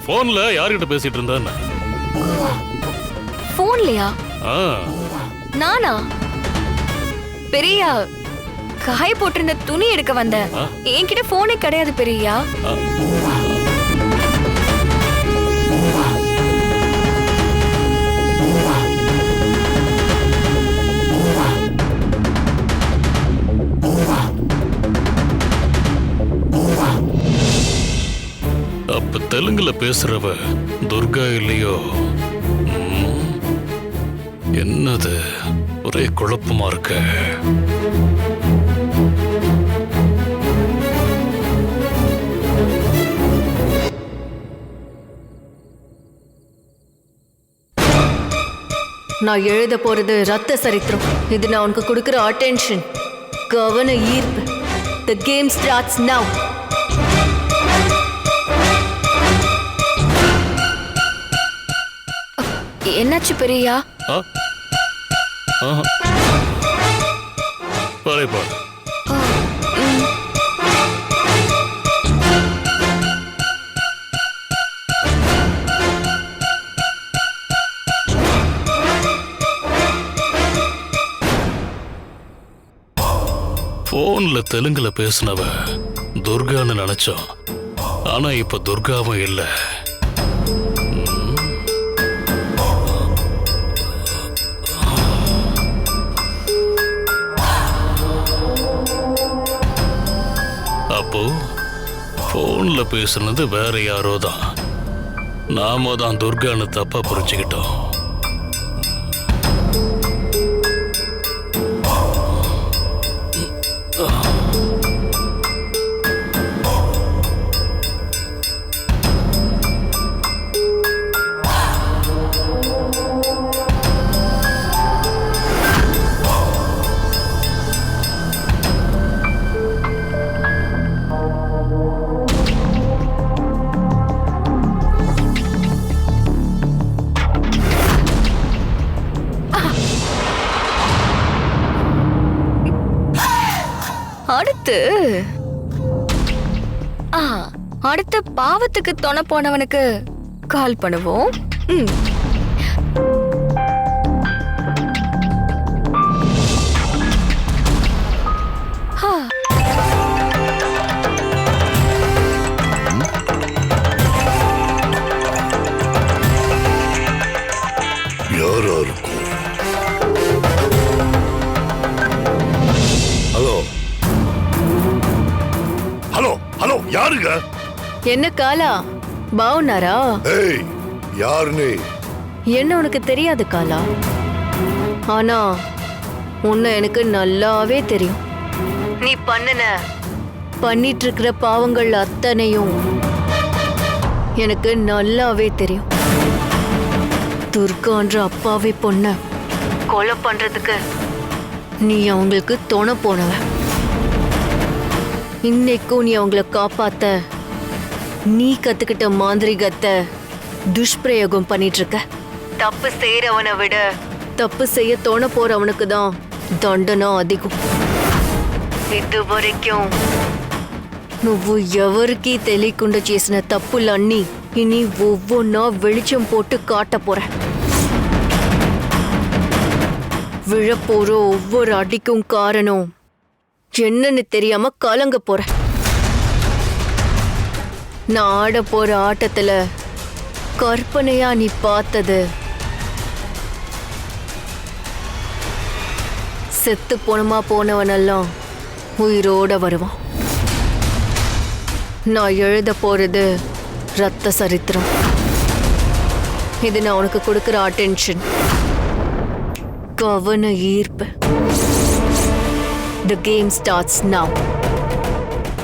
போன்ல யார்கிட்ட பேசிட்டு இருந்த? போன்லயா? நானா? பெரியா, காய போட்டிருந்த துணி எடுக்க வந்தேன். என்கிட்ட போனே கிடையாது பெரியா. அப்ப தெலுங்குல பேசுறவ துர்கா இல்லையோ? என்னது ஒரே குழப்பமா இருக்க. நான் எழுத போறது ரத்த சரித்திரம். இது நான் உனக்கு கொடுக்கிற அட்டென்ஷன், கவன ஈர்ப்பு. The game starts now. என்னாச்சு பெரியா? பாரு போன்ல தெலுங்குல பேசினவ துர்கான்னு நினைச்சோம். ஆனா இப்ப துர்காவும் இல்ல. அப்போ போன்ல பேசுனது வேற யாரோ தான். நாம தான் துர்கான்னு தப்பா புரிஞ்சுக்கிட்டோம். அடுத்து பாவத்துக்கு துணை போனவனுக்கு கால் பண்ணுவோம். யாரா இருக்கும்? ஹலோ ஹலோ ஹலோ, யாருங்க? என்ன காலா, பாவுனாரா? ஏய், யாருன்னு என்ன உனக்கு தெரியாது காலா. ஆனா உன்னை எனக்கு நல்லாவே தெரியும். நீ பண்ணிட்டு இருக்கிற பாவங்கள் அத்தனையும் எனக்கு நல்லாவே தெரியும். துர்கான்ற அப்பாவி பொண்ண கொலை பண்றதுக்கு நீ அவங்களுக்கு துணை போனவ. இன்னைக்கும் நீ அவங்கள காப்பாத்த நீ கத்துக்கிட்ட மாந்திரிகத்தை துஷ்பிரயோகம் பண்ணிட்டு இருக்க. தப்பு செய்யறவனை விட தப்பு செய்ய தோண போறவனுக்கு தான் தண்டனை அதிகம். இது వరக்கும் నువ్వు ఎవరికి తెలియకుండా చేసిన తప్పులన్నీ ఇని ఒవ్వొన్నా வெளிச்சம் போட்டு காட்ட போற. விழப்போற ஒவ்வொரு அடிக்கும் காரணம் என்னன்னு தெரியாம கலங்க போற. நான் ஆட போற ஆட்டத்துல கற்பனையா நீ பார்த்தது செத்து போனமா போனவனெல்லாம் உயிரோட வருவான். நான் எழுத போறது ரத்த சரித்திரம். இது நான் உனக்கு கொடுக்கிற அட்டென்ஷன், கவன ஈர்ப்பு. The game starts now.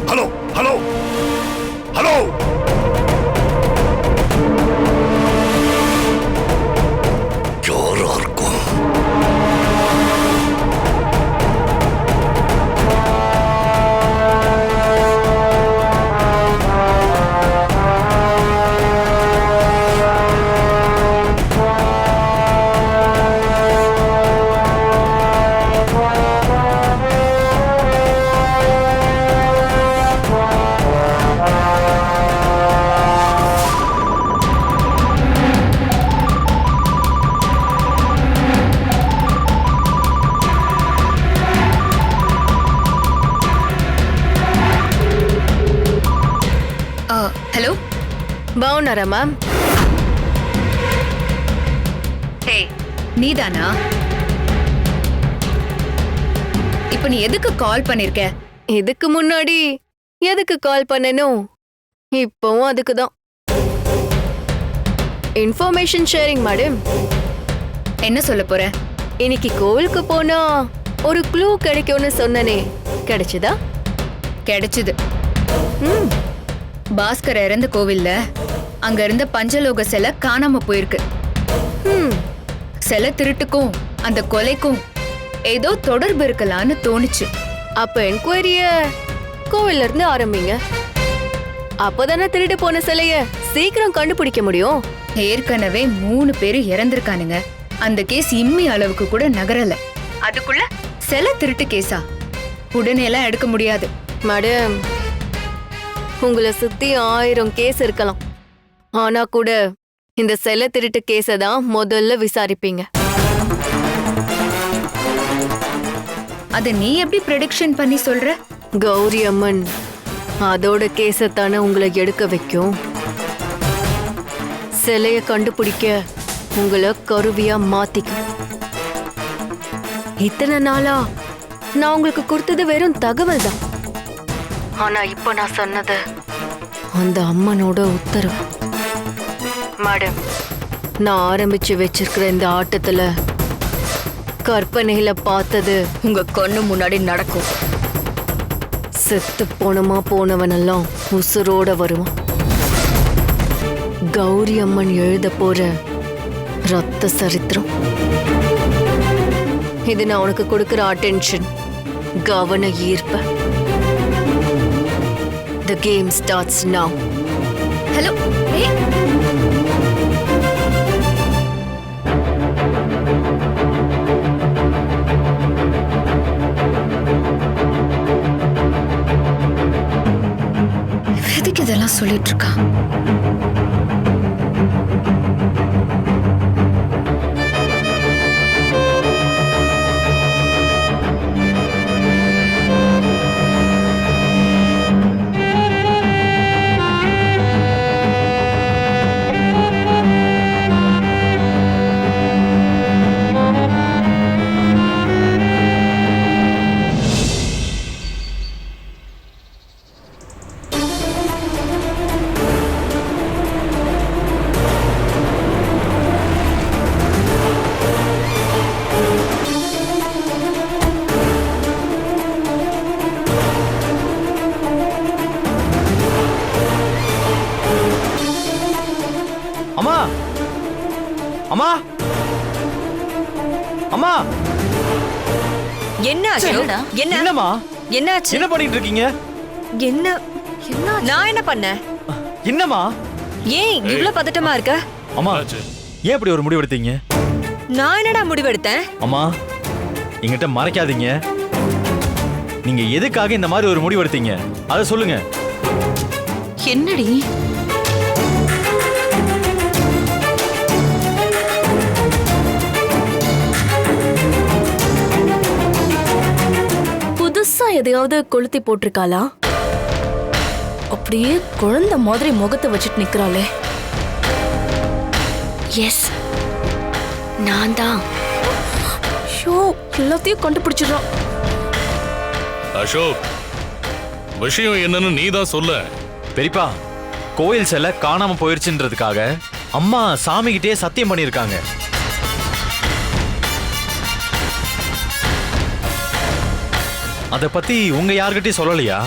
Hello hello hello, யாரா இருக்கும்? బాగున్నారా మ్యామ్? ஹே நீதானா? இப்ப நீ எதுக்கு கால் பண்ணிருக்க? இதுக்கு முன்னாடி எதுக்கு கால் பண்ணனும்? இப்பவும் அதுக்கு தான். Information sharing madam. என்ன சொல்ல போற? இன்னைக்கு கோவிலுக்கு போனா ஒரு க்ளூ கிடைக்கும்னு சொன்னனே, கிடைச்சதா? கிடைச்சது. பாஸ்கர் இறந்த கோவில்ல அங்க இருந்த பஞ்சலோக சிலை காணாம போயிருக்கு. சிலை திருட்டுக்கும் அந்த கொலைக்கும் ஏதோ தொடர்பு இருக்கலான்னு தோணுச்சு. அப்ப என்கொயரிய கோவில்ல இருந்து ஆரம்பிங்க. அப்பதானே திருட்டு போன சிலைய சீக்கிரம் கண்டுபிடிக்க முடியும். ஏற்கனவே 3 பேரு இறந்திருக்கானுங்க. அந்த கேஸ் இம்மி அளவுக்கு கூட நகரல. அதுக்குள்ள சிலை திருட்டு கேஸா? உடனே எல்லாம் எடுக்க முடியாது. மேடம், உங்களை சுத்தி 1000 கேஸ் இருக்கலாம். ஆனா கூட இந்த சிலை திருட்டு கேஸை தான் முதல்ல விசாரிப்பீங்க. அத நீ எப்படி ப்ரெடிக்ஷன் பண்ணி சொல்ற? கௌரி அம்மன் அதோட கேஸை தானே உங்களை எடுக்க வைக்கும். சிலைய கண்டுபிடிக்க உங்களை கருவியா மாத்திக்கும். இத்தனை நாளா நான் உங்களுக்கு கொடுத்தது வெறும் தகவல் தான். ஆனா இப்ப நான் சொன்னது அந்த அம்மனோட உத்தரவு. மேடம், நான் ஆரம்பிச்சு வச்சிருக்கிற இந்த ஆட்டத்துல கற்பனையில பார்த்தது உங்க கண்ணு முன்னாடி நடக்கும். செத்து போனவனெல்லாம் உசுரோட வருவான். கௌரி அம்மன் எழுத போற ரத்த சரித்திரம். இது நான் உனக்கு கொடுக்கிற அட்டென்ஷன், கவன ஈர்ப்பு. The game starts now. Hello. எதுக்கு இதெல்லாம் சொல்லிட்டு இருக்கா? அம்மா அம்மா அம்மா என்ன என்னடா? என்னம்மா? என்னாச்சு? என்ன பண்ணிட்டு இருக்கீங்க? என்ன நான் என்ன பண்ணேன்? என்னம்மா? ஏன் இவ்ளோ பதட்டமா இருக்க? அம்மா ஏன் இப்படி ஒரு முடிவு எடுத்தீங்க? நான் என்னடா முடிவெடுத்தேன்? அம்மா என்கிட்ட மறைக்காதீங்க. நீங்க எதுக்காக இந்த மாதிரி ஒரு முடிவு எடுத்தீங்க அதை சொல்லுங்க. என்னடி? புதுசா எதையாவது கொளுத்தி போட்டிருக்காளா? அப்படியே குழந்தை மாதிரி முகத்தை வச்சுட்டு நிக்கிறாளே. எஸ், நான் தான். ஷோ, எல்லாத்தையும் கண்டுபிடிச்சிடுறான். அசோக், விஷயம் என்னன்னு நீ தான் சொல்ல. பெரியப்பா, கோயில் சிலை காணாம போயிருச்சுன்றதுக்காக அம்மா சாமி கிட்டே சத்தியம் பண்ணிருக்காங்க. அத பத்தி உங்க யார்கிட்டயும் சொல்லலையா?